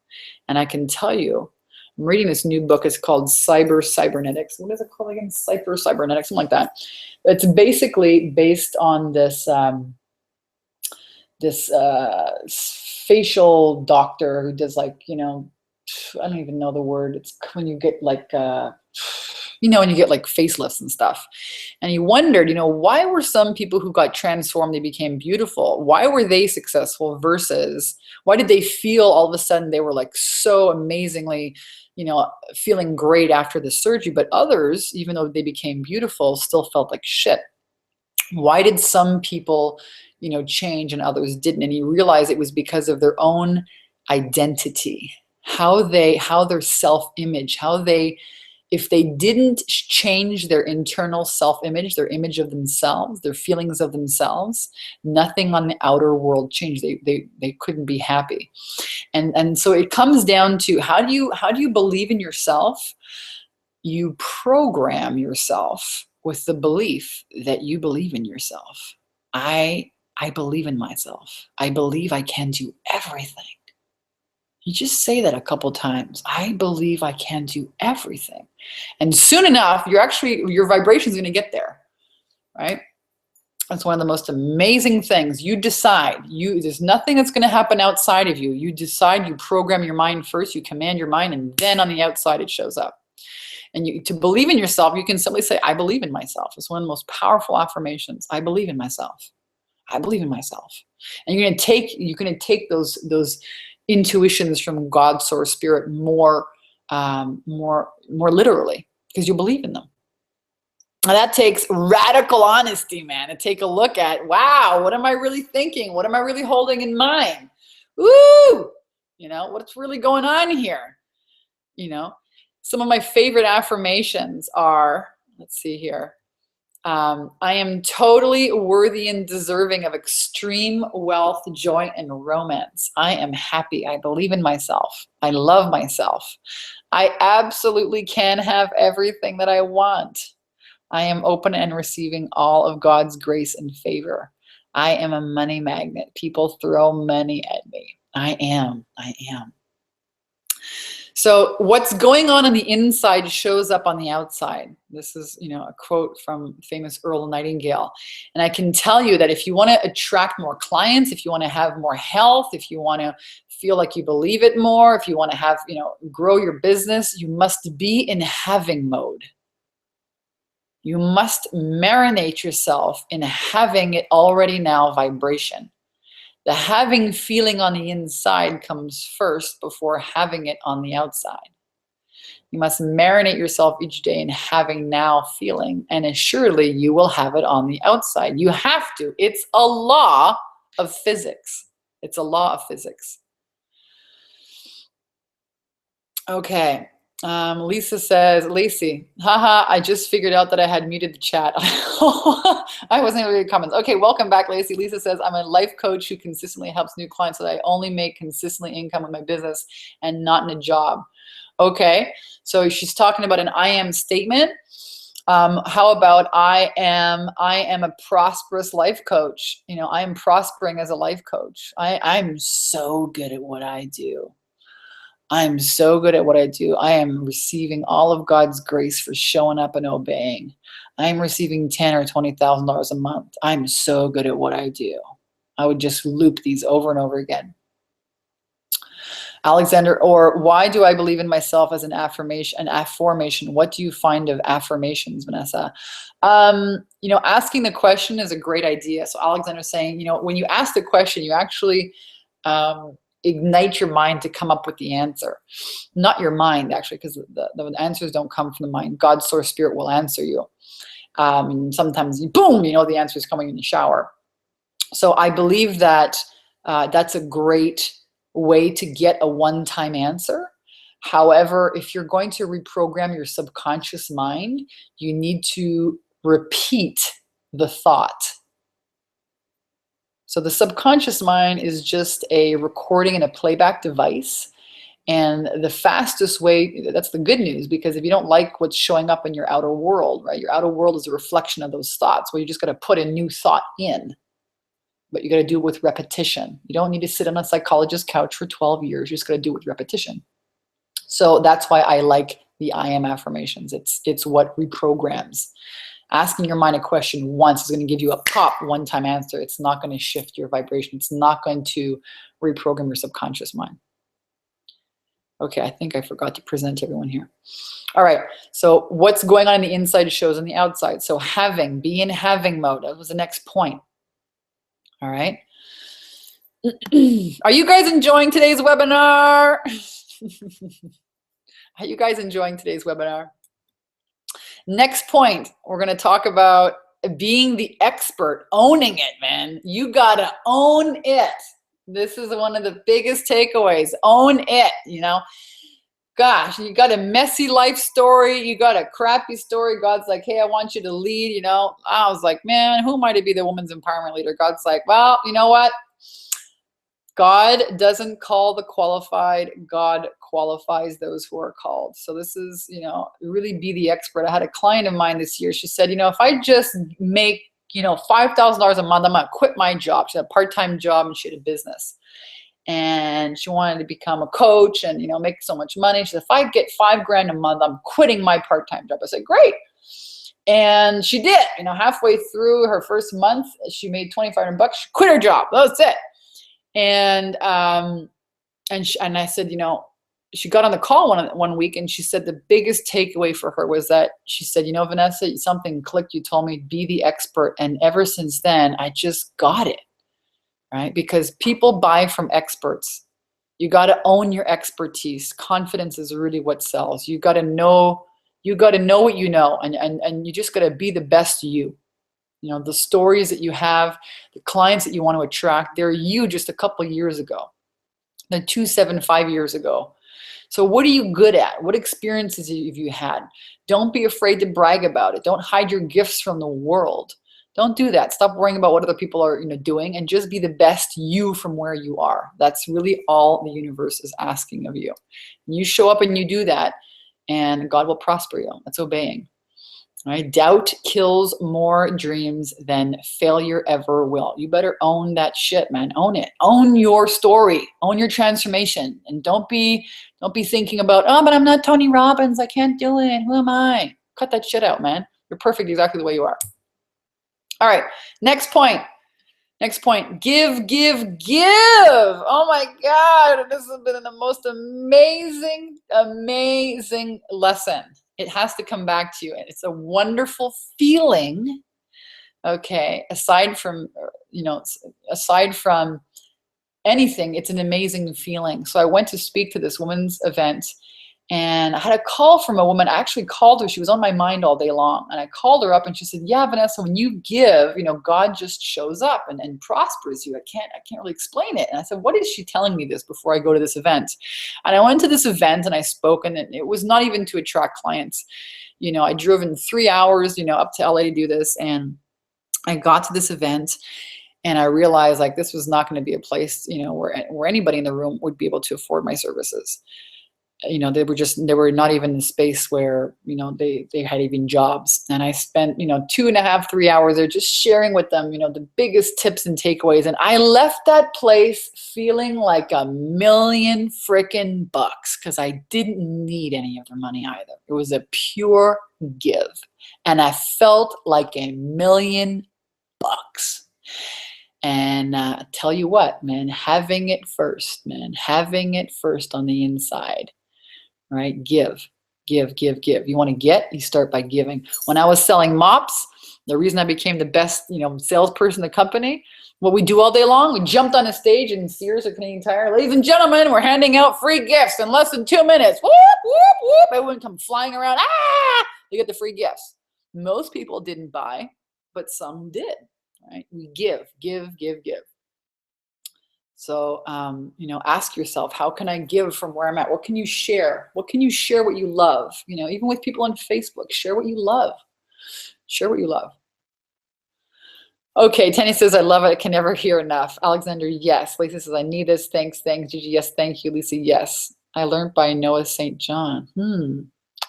And I can tell you, I'm reading this new book. It's called Cybernetics. What is it called again? Cybernetics, something like that. It's basically based on this facial doctor who does, like, you know, I don't even know the word. It's when you get like, you know, when you get like facelifts and stuff. And he wondered, you know, why were some people who got transformed, they became beautiful? Why were they successful versus why did they feel all of a sudden they were like so amazingly, you know, feeling great after the surgery, but others, even though they became beautiful, still felt like shit? Why did some people, you know, change and others didn't? And he realized it was because of their own identity, how their self-image, how they, if they didn't change their internal self-image, their image of themselves, their feelings of themselves, nothing on the outer world changed. They couldn't be happy. And so it comes down to how do you believe in yourself? You program yourself with the belief that you believe in yourself. I believe in myself. I believe I can do everything. You just say that a couple times. I believe I can do everything. And soon enough, your vibration is going to get there, right? That's one of the most amazing things. You decide. There's nothing that's going to happen outside of you. You decide, you program your mind first, you command your mind, and then on the outside it shows up. And to believe in yourself, you can simply say, I believe in myself. It's one of the most powerful affirmations. I believe in myself. I believe in myself. And you're going to take those intuitions from God, source, spirit more literally, because you believe in them. And that takes radical honesty, man, to take a look at, wow, what am I really thinking? What am I really holding in mind? Woo! You know, what's really going on here? You know, some of my favorite affirmations are, let's see here. I am totally worthy and deserving of extreme wealth, joy, and romance. I am happy. I believe in myself. I love myself. I absolutely can have everything that I want. I am open and receiving all of God's grace and favor. I am a money magnet. People throw money at me. I am. So what's going on the inside shows up on the outside. This is, you know, a quote from famous Earl Nightingale. And I can tell you that if you want to attract more clients, if you want to have more health, if you want to feel like you believe it more, if you want to have, you know, grow your business, you must be in having mode. You must marinate yourself in having it already now vibration. The having feeling on the inside comes first before having it on the outside. You must marinate yourself each day in having now feeling, and assuredly you will have it on the outside. You have to. It's a law of physics. It's a law of physics. Okay. Lisa says, Lacey, haha, I just figured out that I had muted the chat. I wasn't able to read comments. Okay, welcome back, Lacey. Lisa says, I'm a life coach who consistently helps new clients so that I only make consistently income in my business and not in a job. Okay, so she's talking about an I am statement. How about I am a prosperous life coach. You know, I am prospering as a life coach. I'm so good at what I do. I'm so good at what I do. I am receiving all of God's grace for showing up and obeying. I'm receiving $10,000 or $20,000 a month. I'm so good at what I do. I would just loop these over and over again. Alexander, or why do I believe in myself as an affirmation? What do you find of affirmations, Vanessa? You know, asking the question is a great idea. So Alexander's saying, you know, when you ask the question, you actually ignite your mind to come up with the answer. Not your mind, actually, because the answers don't come from the mind. God's source spirit will answer you. And sometimes, boom, you know, the answer is coming in the shower. So I believe that that's a great way to get a one-time answer. However, if you're going to reprogram your subconscious mind, you need to repeat the thought. So the subconscious mind is just a recording and a playback device. And the fastest way, that's the good news, because if you don't like what's showing up in your outer world, right? Your outer world is a reflection of those thoughts. Well, you just got to put a new thought in, but you got to do it with repetition. You don't need to sit on a psychologist's couch for 12 years. You just got to do it with repetition. So that's why I like the I am affirmations. It's what reprograms. Asking your mind a question once is going to give you a pop one-time answer. It's not going to shift your vibration. It's not going to reprogram your subconscious mind. Okay, I think I forgot to present everyone here. All right, so what's going on the inside shows on the outside. So having, be in having mode. That was the next point. All right. Are you guys enjoying today's webinar? Are you guys enjoying today's webinar? Next point, we're going to talk about being the expert, owning it, man. You got to own it. This is one of the biggest takeaways. Own it, you know. Gosh, you got a messy life story. You got a crappy story. God's like, hey, I want you to lead, you know. I was like, man, who am I to be the women's empowerment leader? God's like, well, you know what? God doesn't call the qualified. God qualifies those who are called. So this is, you know, really be the expert. I had a client of mine this year. She said, you know, if I just make, you know, $5,000 a month, I'm going to quit my job. She had a part-time job and she had a business. And she wanted to become a coach and, you know, make so much money. She said, if I get $5,000 a month, I'm quitting my part-time job. I said, great. And she did, you know, halfway through her first month, she made $2,500. She quit her job. That's it. And I said, you know, she got on the call one week and she said the biggest takeaway for her was that she said, you know, Vanessa, something clicked. You told me be the expert. And ever since then, I just got it, right? Because people buy from experts. You got to own your expertise. Confidence is really what sells. You got to know what you know, and you just got to be the best you. You know, the stories that you have, the clients that you want to attract, they're you just a couple of years ago, then 5 years ago. So what are you good at? What experiences have you had? Don't be afraid to brag about it. Don't hide your gifts from the world. Don't do that. Stop worrying about what other people are, you know, doing, and just be the best you from where you are. That's really all the universe is asking of you. And you show up and you do that, and God will prosper you. That's obeying. Right? Doubt kills more dreams than failure ever will. You better own that shit, man. Own it. Own your story. Own your transformation. And don't be thinking about, oh, but I'm not Tony Robbins. I can't do it. Who am I? Cut that shit out, man. You're perfect exactly the way you are. All right. Next point. Next point. Give, give, give. Oh my God. This has been the most amazing, amazing lesson. It has to come back to you. It's a wonderful feeling. Okay. Aside from, you know, aside from anything, it's an amazing feeling. So I went to speak to this women's event, and I had a call from a woman. I actually called her. She was on my mind all day long. And I called her up and she said, yeah, Vanessa, when you give, you know, God just shows up and prospers you. I can't really explain it. And I said, what is she telling me this before I go to this event? And I went to this event and I spoke, and it was not even to attract clients. You know, I drove in 3 hours, you know, up to LA to do this. And I got to this event and I realized like this was not going to be a place, you know, where anybody in the room would be able to afford my services. You know, they were not even in the space where, you know, they had even jobs. And I spent, you know, 2.5, 3 hours there just sharing with them, you know, the biggest tips and takeaways. And I left that place feeling like $1,000,000 freaking bucks, because I didn't need any of their money either. It was a pure give. And I felt like $1,000,000 bucks. And tell you what, man, having it first, man, having it first on the inside. Right? Give, give, give, give. You want to get, you start by giving. When I was selling mops, the reason I became the best, you know, salesperson in the company, what we do all day long, we jumped on a stage in Sears or Canadian Tire. Ladies and gentlemen, we're handing out free gifts in less than 2 minutes. Whoop, whoop, whoop. Everyone come flying around. Ah, they get the free gifts. Most people didn't buy, but some did. Right? We give, give, give, give. So, you know, ask yourself, how can I give from where I'm at? What can you share? What can you share what you love? You know, even with people on Facebook, share what you love. Share what you love. Okay, Tenny says, I love it. I can never hear enough. Alexander, yes. Lisa says, I need this. Thanks, thanks. Gigi, yes, thank you. Lisa, yes. I learned by Noah St. John.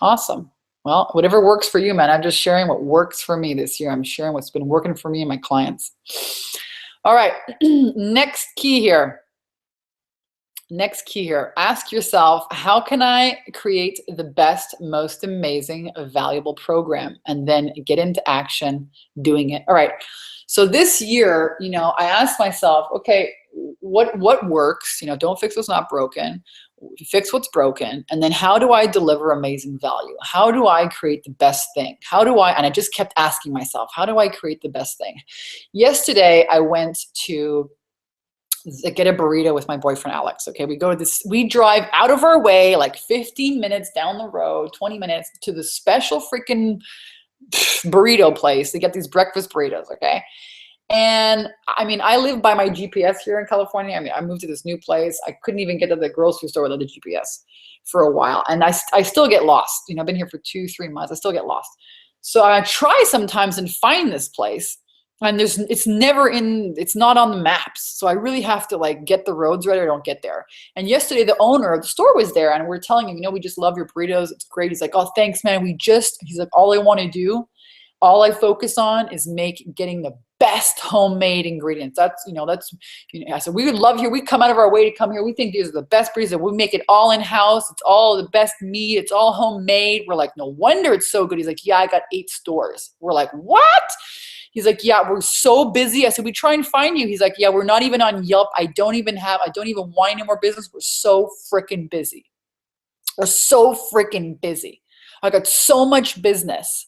Awesome. Well, whatever works for you, man. I'm just sharing what works for me this year. I'm sharing what's been working for me and my clients. All right, next key here. Next key here, ask yourself, how can I create the best, most amazing, valuable program? And then get into action doing it. All right. So this year, I asked myself, okay, what works? Don't fix what's not broken. Fix what's broken. And then how do I deliver amazing value? How do I create the best thing? And I just kept asking myself, how do I create the best thing? Yesterday, I went to get a burrito with my boyfriend Alex. Okay, we drive out of our way like 15 minutes down the road, 20 minutes to the special freaking burrito place to get these breakfast burritos. Okay, and I mean, I live by my GPS here in California. I mean, I moved to this new place. I couldn't even get to the grocery store without the GPS for a while, and I still get lost. I've been here for 2-3 months. I still get lost. So I try sometimes and find this place, and it's not on the maps. So I really have to like get the roads right or I don't get there. And yesterday the owner of the store was there and we're telling him, we just love your burritos. It's great. He's like, oh, thanks, man. He's like, all I want to do, all I focus on is getting the best homemade ingredients. I said, we would love here. We come out of our way to come here. We think these are the best burritos. We make it all in-house. It's all the best meat. It's all homemade. We're like, no wonder it's so good. He's like, yeah, I got 8 stores. We're like, what? He's like, yeah, we're so busy. I said, we try and find you. He's like, yeah, we're not even on Yelp. I don't even want any more business. We're so freaking busy. We're so freaking busy. I got so much business.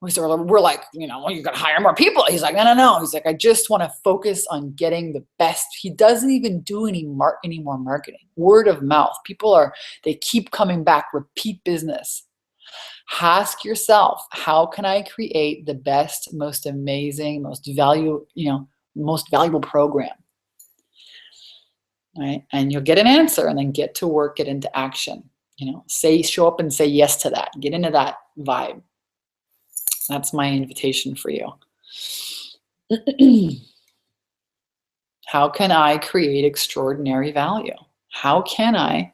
We're like, well, you got to hire more people. He's like, no. He's like, I just want to focus on getting the best. He doesn't even do any more marketing. Word of mouth. They keep coming back, repeat business. Ask yourself, how can I create the best, most amazing, most valuable program? Right? And you'll get an answer and then get to work, get into action. Show up and say yes to that. Get into that vibe. That's my invitation for you. How can I create extraordinary value? How can I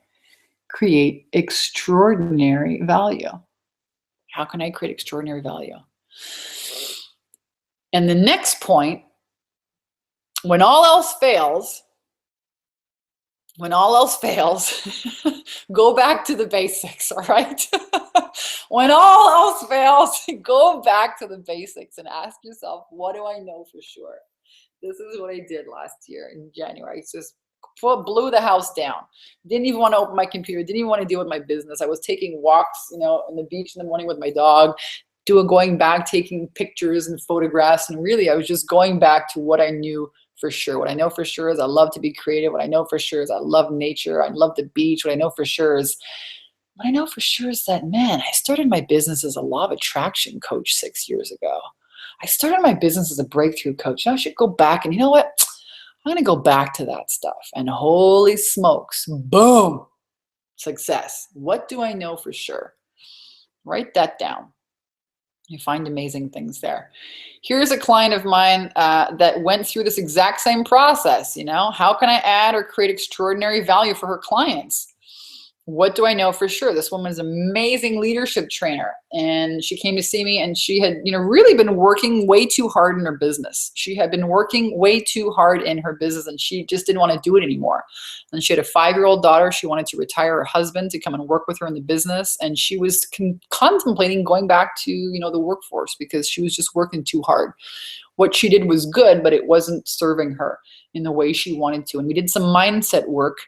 create extraordinary value? How can I create extraordinary value? And the next point, when all else fails, go back to the basics, all right? When all else fails, go back to the basics and ask yourself, what do I know for sure? This is what I did last year in January. It's just blew the house down. Didn't even want to open my computer. Didn't even want to deal with my business. I was taking walks, on the beach in the morning with my dog, going back, taking pictures and photographs. And really, I was just going back to what I knew for sure. What I know for sure is I love to be creative. What I know for sure is I love nature. I love the beach. What I know for sure is that, man, I started my business as a law of attraction coach 6 years ago. I started my business as a breakthrough coach. Now I should go back and you know what? I'm going to go back to that stuff. And holy smokes, boom, success. What do I know for sure? Write that down. You find amazing things there. Here's a client of mine that went through this exact same process. How can I add or create extraordinary value for her clients? What do I know for sure? This woman is an amazing leadership trainer, and she came to see me, and she had, really been working way too hard in her business. She had been working way too hard in her business, and she just didn't want to do it anymore. And she had a 5-year-old daughter. She wanted to retire her husband to come and work with her in the business, and she was contemplating going back to, the workforce because she was just working too hard. What she did was good, but it wasn't serving her in the way she wanted to. And we did some mindset work.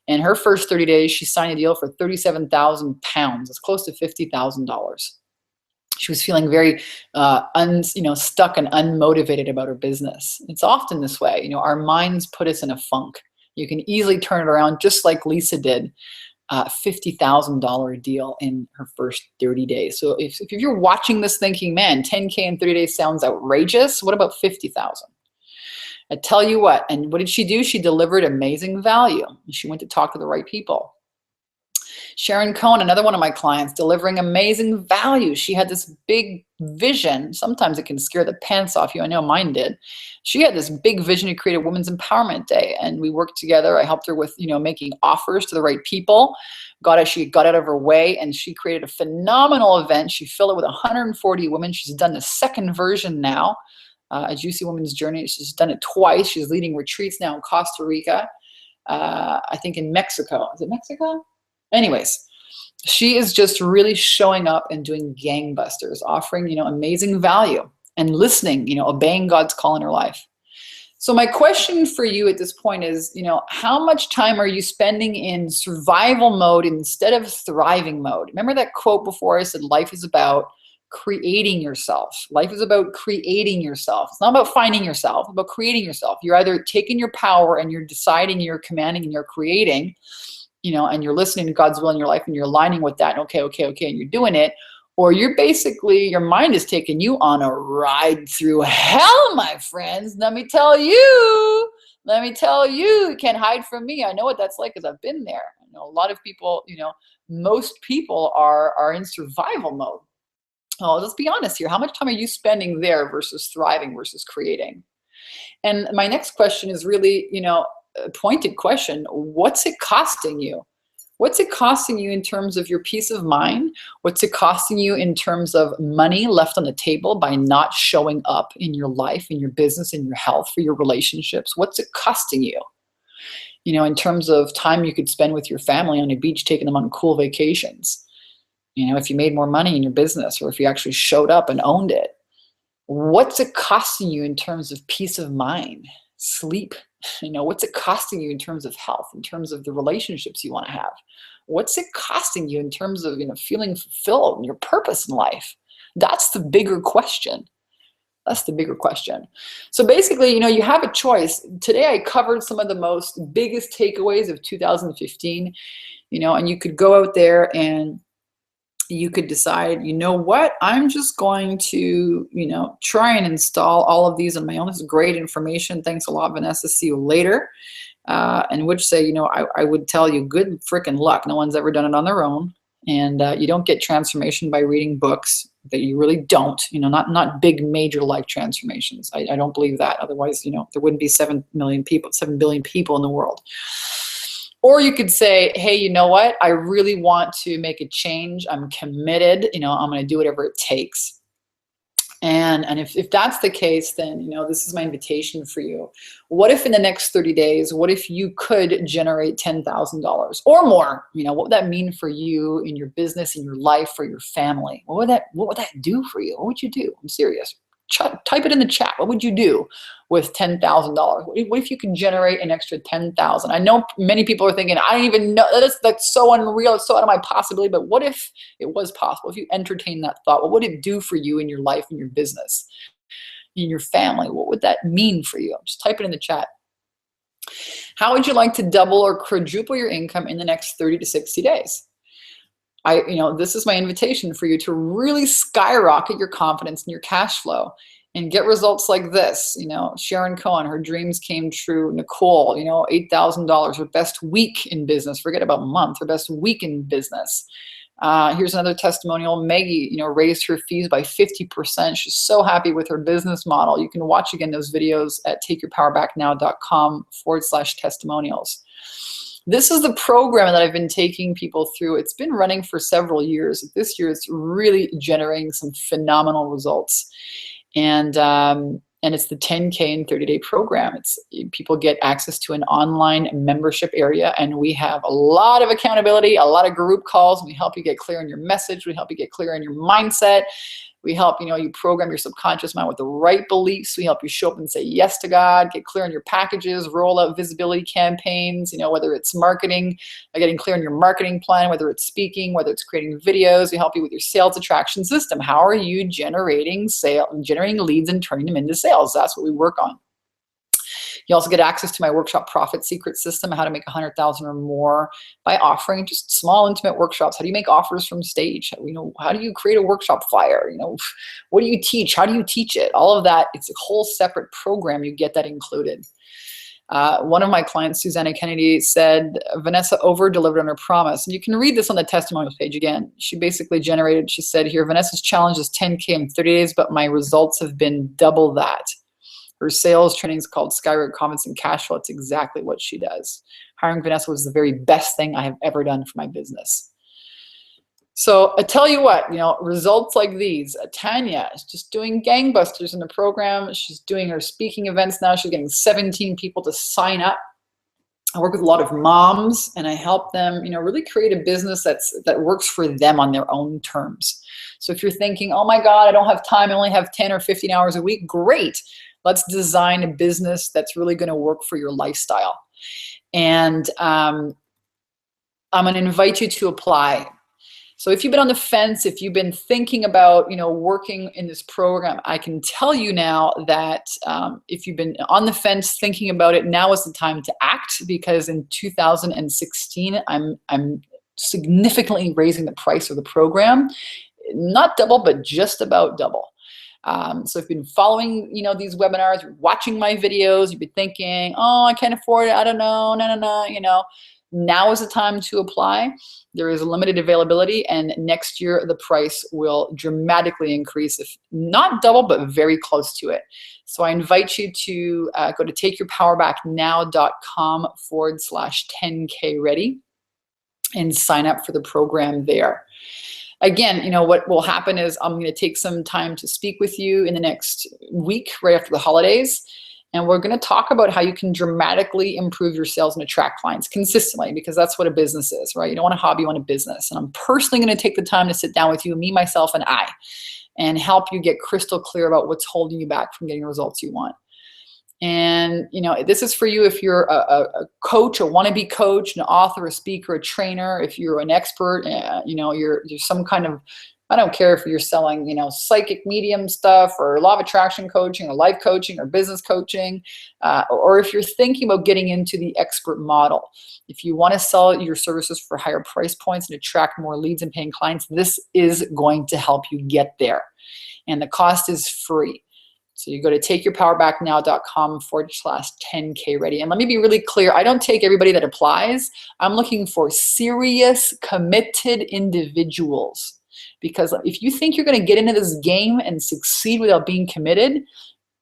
In her first 30 days, she signed a deal for 37,000 pounds. It's close to $50,000. She was feeling very stuck and unmotivated about her business. It's often this way. Our minds put us in a funk. You can easily turn it around, just like Lisa did. $50,000 deal in her first 30 days. So if you're watching this thinking, man, 10K in 30 days sounds outrageous, what about 50,000? I tell you what, and what did she do? She delivered amazing value. She went to talk to the right people. Sharon Cohen, another one of my clients, delivering amazing value. She had this big vision. Sometimes it can scare the pants off you. I know mine did. She had this big vision to create a Women's Empowerment Day, and we worked together. I helped her with, making offers to the right people. She got out of her way, and she created a phenomenal event. She filled it with 140 women. She's done the second version now. A Juicy Woman's Journey. She's done it twice. She's leading retreats now in Costa Rica. I think in Mexico. Is it Mexico? Anyways, she is just really showing up and doing gangbusters, offering, amazing value and listening, obeying God's call in her life. So my question for you at this point is, how much time are you spending in survival mode instead of thriving mode? Remember that quote before? I said, life is about creating yourself. Life is about creating yourself. It's not about finding yourself, it's about creating yourself. You're either taking your power and you're deciding, you're commanding, and you're creating, and you're listening to God's will in your life and you're aligning with that. And okay, and you're doing it. Or you're basically, your mind is taking you on a ride through hell, my friends. Let me tell you, you can't hide from me. I know what that's like because I've been there. I know a lot of people, most people are in survival mode. Oh, let's be honest here. How much time are you spending there versus thriving versus creating? And my next question is really, a pointed question. What's it costing you? What's it costing you in terms of your peace of mind? What's it costing you in terms of money left on the table by not showing up in your life, in your business, in your health, for your relationships? What's it costing you? In terms of time you could spend with your family on a beach, taking them on cool vacations. If you made more money in your business or if you actually showed up and owned it. What's it costing you in terms of peace of mind, sleep? What's it costing you in terms of health, in terms of the relationships you want to have? What's it costing you in terms of, feeling fulfilled and your purpose in life? That's the bigger question. That's the bigger question. So basically, you have a choice. Today, I covered some of the biggest takeaways of 2015, and you could go out there and you could decide, what, I'm just going to, try and install all of these on my own. This is great information. Thanks a lot, Vanessa. See you later. And would say, I would tell you, good freaking luck. No one's ever done it on their own. And you don't get transformation by reading books. That you really don't, not big major life transformations. I don't believe that. Otherwise, there wouldn't be 7 billion people in the world. Or you could say, hey, you know what? I really want to make a change. I'm committed. I'm going to do whatever it takes. And if that's the case, then, this is my invitation for you. What if in the next 30 days, what if you could generate $10,000 or more? What would that mean for you in your business, in your life, for your family? What would that do for you? What would you do? I'm serious. Type it in the chat. What would you do with $10,000? What if you could generate an extra 10,000? I know many people are thinking, I don't even know, that's so unreal, it's so out of my possibility, but what if it was possible? If you entertain that thought, what would it do for you in your life, in your business, in your family? What would that mean for you? Just type it in the chat. How would you like to double or quadruple your income in the next 30 to 60 days? This is my invitation for you to really skyrocket your confidence and your cash flow and get results like this. Sharon Cohen, her dreams came true. Nicole, $8,000, her best week in business. Forget about month, her best week in business. Here's another testimonial. Maggie, raised her fees by 50%. She's so happy with her business model. You can watch again those videos at takeyourpowerbacknow.com/testimonials. This is the program that I've been taking people through. It's been running for several years. This year, it's really generating some phenomenal results. And it's the 10K in 30-day program. People get access to an online membership area, and we have a lot of accountability, a lot of group calls. We help you get clear on your message. We help you get clear on your mindset. We help, you program your subconscious mind with the right beliefs. We help you show up and say yes to God, get clear on your packages, roll out visibility campaigns, whether it's marketing, getting clear on your marketing plan, whether it's speaking, whether it's creating videos. We help you with your sales attraction system. How are you generating leads and turning them into sales? That's what we work on. You also get access to my workshop Profit Secret System, how to make 100,000 or more by offering just small, intimate workshops. How do you make offers from stage? How do you create a workshop flyer? What do you teach? How do you teach it? All of that, it's a whole separate program. You get that included. One of my clients, Susanna Kennedy, said, Vanessa over-delivered on her promise. And you can read this on the testimonials page again. She basically she said here, Vanessa's challenge is 10K in 30 days, but my results have been double that. Her sales training is called Skyrocket Confidence and Cash Flow. It's exactly what she does. Hiring Vanessa was the very best thing I have ever done for my business. So I tell you what, results like these. Tanya is just doing gangbusters in the program. She's doing her speaking events now. She's getting 17 people to sign up. I work with a lot of moms, and I help them, really create a business that works for them on their own terms. So if you're thinking, oh my God, I don't have time, I only have 10 or 15 hours a week, great. Let's design a business that's really going to work for your lifestyle. And I'm going to invite you to apply. So if you've been on the fence, if you've been thinking about, working in this program, I can tell you now that if you've been on the fence thinking about it, now is the time to act, because in 2016, I'm significantly raising the price of the program. Not double, but just about double. So if you've been following, these webinars, you're watching my videos, you've been thinking, oh, I can't afford it, I don't know, no. Now is the time to apply. There is a limited availability, and next year the price will dramatically increase, if not double, but very close to it. So I invite you to go to takeyourpowerbacknow.com/10K ready and sign up for the program there. Again, what will happen is I'm going to take some time to speak with you in the next week, right after the holidays. And we're going to talk about how you can dramatically improve your sales and attract clients consistently, because that's what a business is, right? You don't want a hobby, you want a business. And I'm personally going to take the time to sit down with you, me, myself, and I, and help you get crystal clear about what's holding you back from getting the results you want. And, this is for you if you're a coach, a wannabe coach, an author, a speaker, a trainer, if you're an expert, you're some kind of, I don't care if you're selling, psychic medium stuff, or law of attraction coaching, or life coaching, or business coaching, or if you're thinking about getting into the expert model. If you want to sell your services for higher price points and attract more leads and paying clients, this is going to help you get there. And the cost is free. So you go to takeyourpowerbacknow.com/10K ready. And let me be really clear. I don't take everybody that applies. I'm looking for serious, committed individuals. Because if you think you're going to get into this game and succeed without being committed,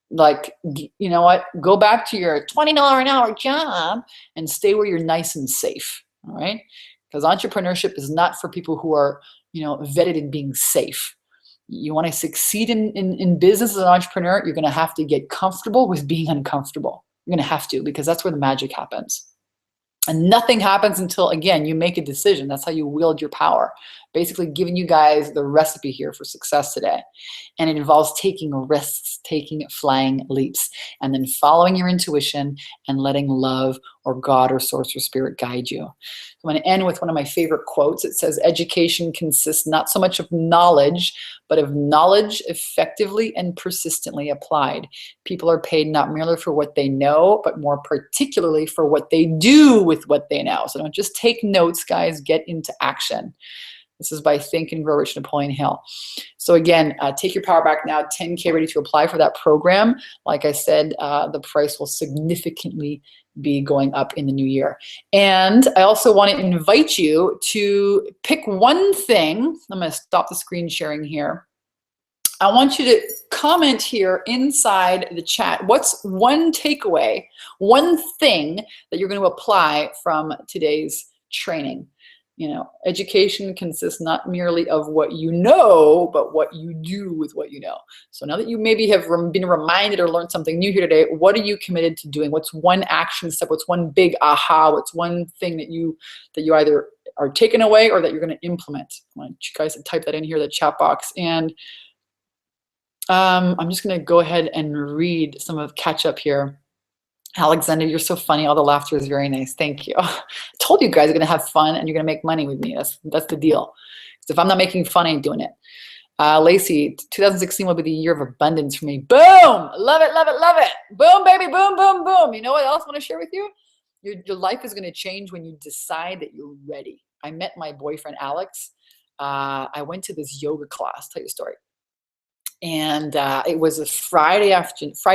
like, you know what? Go back to your $20 an hour job and stay where you're nice and safe. All right? Because entrepreneurship is not for people who are, vetted in being safe. You want to succeed in business as an entrepreneur, you're going to have to get comfortable with being uncomfortable. You're going to have to, because that's where the magic happens. And nothing happens until, again, you make a decision. That's how you wield your power. Basically giving you guys the recipe here for success today. And it involves taking risks, taking flying leaps, and then following your intuition and letting love or God or source or spirit guide you. I'm going to end with one of my favorite quotes. It says, education consists not so much of knowledge, but of knowledge effectively and persistently applied. People are paid not merely for what they know, but more particularly for what they do with what they know. So don't just take notes, guys, get into action. This is by Think and Grow Rich, Napoleon Hill. So again, take your power back now, 10K ready to apply for that program. Like I said, the price will significantly be going up in the new year. And I also want to invite you to pick one thing. I'm going to stop the screen sharing here. I want you to comment here inside the chat. What's one takeaway, one thing that you're going to apply from today's training? Education consists not merely of what you know, but what you do with what you know. So now that you maybe have been reminded or learned something new here today, what are you committed to doing? What's one action step? What's one big aha? What's one thing that you either are taking away or that you're going to implement? I want you guys to type that in here, the chat box. And I'm just going to go ahead and read some of catch up here. Alexander, you're so funny. All the laughter is very nice. Thank you. I told you guys are going to have fun and you're going to make money with me. That's the deal. Because if I'm not making fun, I ain't doing it. Lacey, 2016 will be the year of abundance for me. Boom! Love it, love it, love it. Boom, baby, boom, boom, boom. You know what else I want to share with you? Your life is going to change when you decide that you're ready. I met my boyfriend, Alex. I went to this yoga class. I'll tell you a story. And it was a Friday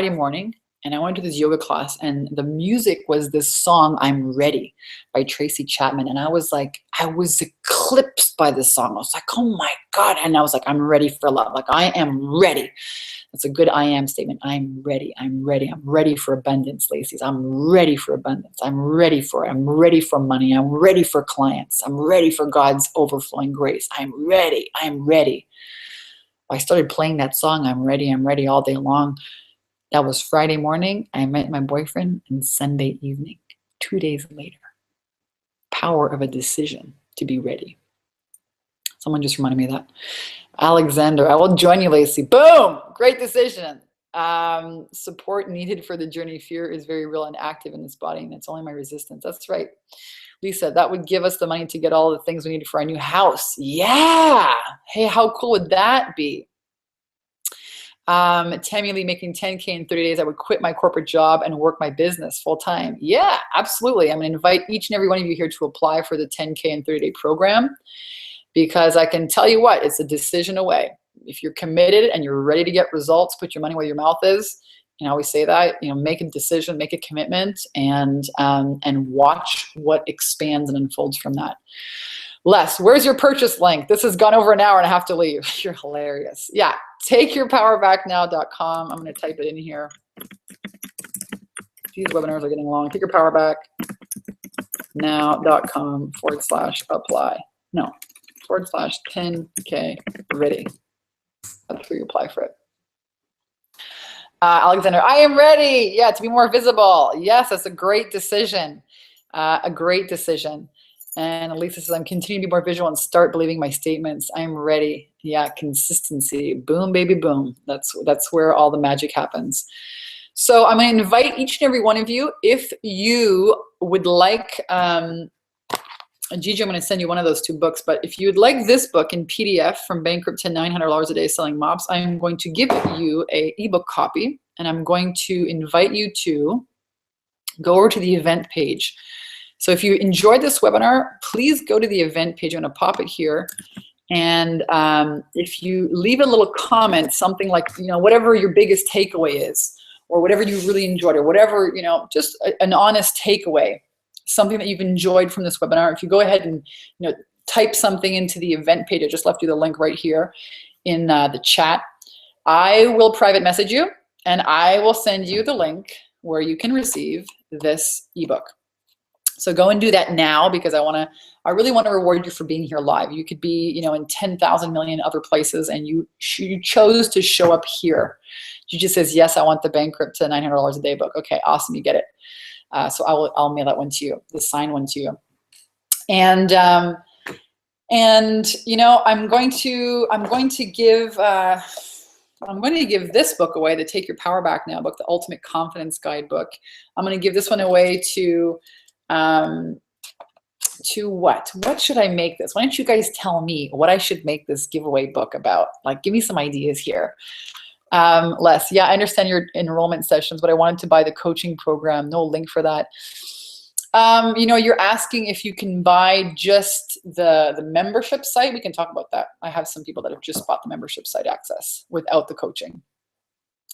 morning. And I went to this yoga class, and the music was this song, I'm Ready, by Tracy Chapman. And I was eclipsed by this song. I was like, oh my God. And I was like, I'm ready for love. Like, I am ready. That's a good I am statement. I'm ready. I'm ready. I'm ready for abundance, Lacey's. I'm ready for abundance. I'm ready for it. I'm ready for money. I'm ready for clients. I'm ready for God's overflowing grace. I'm ready. I'm ready. I started playing that song, I'm ready, all day long. That was Friday morning. I met my boyfriend on Sunday evening. 2 days later. Power of a decision to be ready. Someone just reminded me of that. Alexander, I will join you, Lacey. Boom! Great decision. Support needed for the journey. Fear is very real and active in this body, and it's only my resistance. That's right. Lisa, that would give us the money to get all the things we need for our new house. Yeah. Hey, how cool would that be? Tammy Lee, making 10K in 30 days. I would quit my corporate job and work my business full time. Yeah, absolutely. I'm going to invite each and every one of you here to apply for the 10K in 30-day program, because I can tell you what, it's a decision away. If you're committed and you're ready to get results, put your money where your mouth is. I always say that, make a decision, make a commitment, and watch what expands and unfolds from that. Les, where's your purchase link? This has gone over an hour and I have to leave. You're hilarious. Yeah, takeyourpowerbacknow.com. I'm going to type it in here. These webinars are getting long. takeyourpowerbacknow.com/apply. No, /10K ready. That's where you apply for it. Alexander, I am ready. Yeah, to be more visible. Yes, that's a great decision. A great decision. And Lisa says, I'm continuing to be more visual and start believing my statements. I'm ready. Yeah, consistency. Boom, baby, boom. That's where all the magic happens. So I'm going to invite each and every one of you, if you would like, Gigi, I'm going to send you one of those 2 books, but if you would like this book in PDF, From Bankrupt to $900 a Day Selling Mops, I'm going to give you an ebook copy, and I'm going to invite you to go over to the event page. So if you enjoyed this webinar, please go to the event page. I'm going to pop it here. And if you leave a little comment, something like, whatever your biggest takeaway is, or whatever you really enjoyed, or whatever, just an honest takeaway, something that you've enjoyed from this webinar. If you go ahead and type something into the event page, I just left you the link right here in the chat. I will private message you, and I will send you the link where you can receive this ebook. So go and do that now, because I really want to reward you for being here live. You could be, in 10,000 million other places, and you chose to show up here. You just says, yes, I want the Bankrupt to $900 a Day book. Okay, awesome, you get it. So I'll mail that one to you, the signed one to you. And I'm going to give this book away, the Take Your Power Back Now book, the Ultimate Confidence Guide book. I'm going to give this one away to what? What should I make this? Why don't you guys tell me what I should make this giveaway book about? Like, give me some ideas here. Les, yeah, I understand your enrollment sessions, but I wanted to buy the coaching program. No link for that. You're asking if you can buy just the membership site. We can talk about that. I have some people that have just bought the membership site access without the coaching.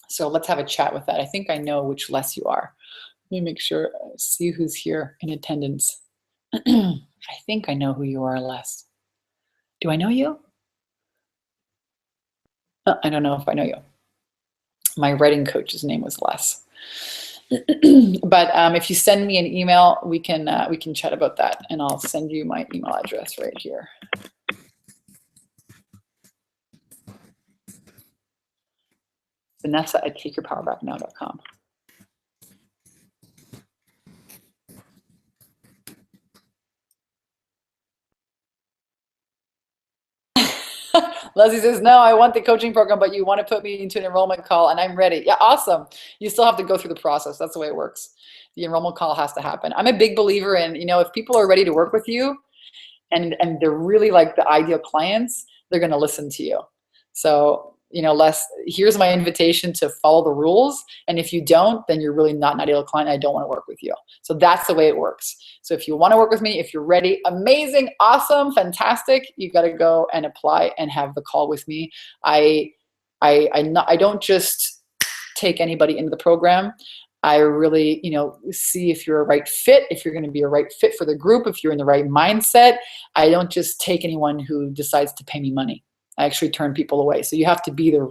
So let's have a chat with that. I think I know which Les you are. Let me make sure, see who's here in attendance. I think I know who you are, Les. Do I know you? I don't know if I know you. My writing coach's name was Les. But if you send me an email, we can chat about that, and I'll send you my email address right here. Vanessa at takeyourpowerbacknow.com. Leslie says, no, I want the coaching program, but you want to put me into an enrollment call, and I'm ready. Yeah, awesome. You still have to go through the process. That's the way it works. The enrollment call has to happen. I'm a big believer in, if people are ready to work with you and they're really like the ideal clients, they're going to listen to you. So, Les, here's my invitation to follow the rules. And if you don't, then you're really not an ideal client. I don't want to work with you. So that's the way it works. So if you want to work with me, if you're ready, amazing, awesome, fantastic, you got to go and apply and have the call with me. I don't just take anybody into the program. I really, see if you're a right fit, if you're going to be a right fit for the group, if you're in the right mindset. I don't just take anyone who decides to pay me money. I actually turn people away. So you have to be you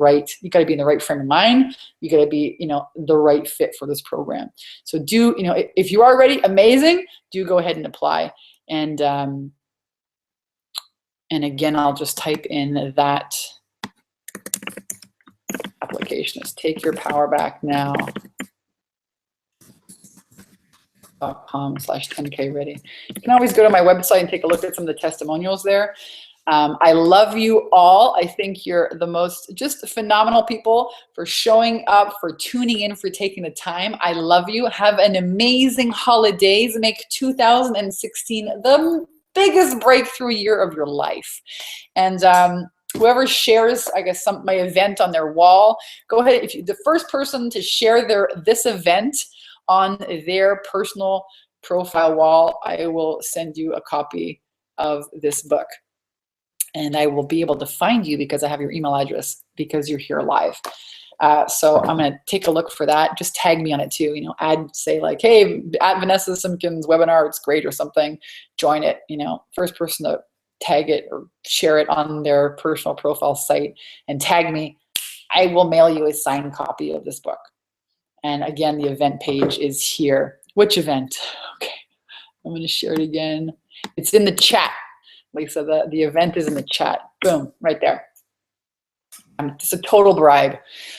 got to be in the right frame of mind. You got to be, the right fit for this program. So if you are ready, amazing, do go ahead and apply. And again, I'll just type in that application is Take Your Power Back Now. .com/10K ready. You can always go to my website and take a look at some of the testimonials there. I love you all. I think you're the most just phenomenal people for showing up, for tuning in, for taking the time. I love you. Have an amazing holidays. Make 2016 the biggest breakthrough year of your life. And whoever shares, I guess, my event on their wall, go ahead. If you're the first person to share this event on their personal profile wall, I will send you a copy of this book. And I will be able to find you because I have your email address because you're here live. So I'm going to take a look for that. Just tag me on it too. You know, say like, hey, at Vanessa Simpkins webinar, it's great or something. Join it. You know, first person to tag it or share it on their personal profile site and tag me, I will mail you a signed copy of this book. And again, the event page is here. Which event? Okay, I'm going to share it again. It's in the chat. Lisa, the event is in the chat. Boom, right there. It's a total bribe.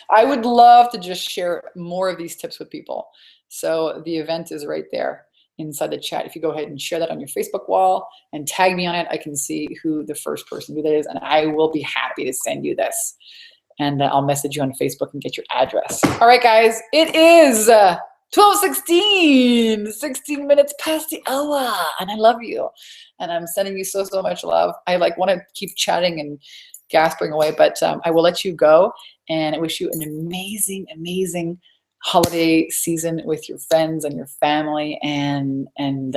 I would love to just share more of these tips with people. So the event is right there inside the chat. If you go ahead and share that on your Facebook wall and tag me on it, I can see who the first person who that is, and I will be happy to send you this. And I'll message you on Facebook and get your address. All right, guys, it is 12:16, 16 minutes past the hour, and I love you. And I'm sending you so, so much love. I want to keep chatting and gasping away, but I will let you go. And I wish you an amazing, amazing holiday season with your friends and your family, and an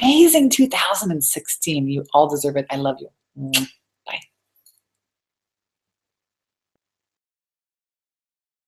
amazing 2016. You all deserve it. I love you.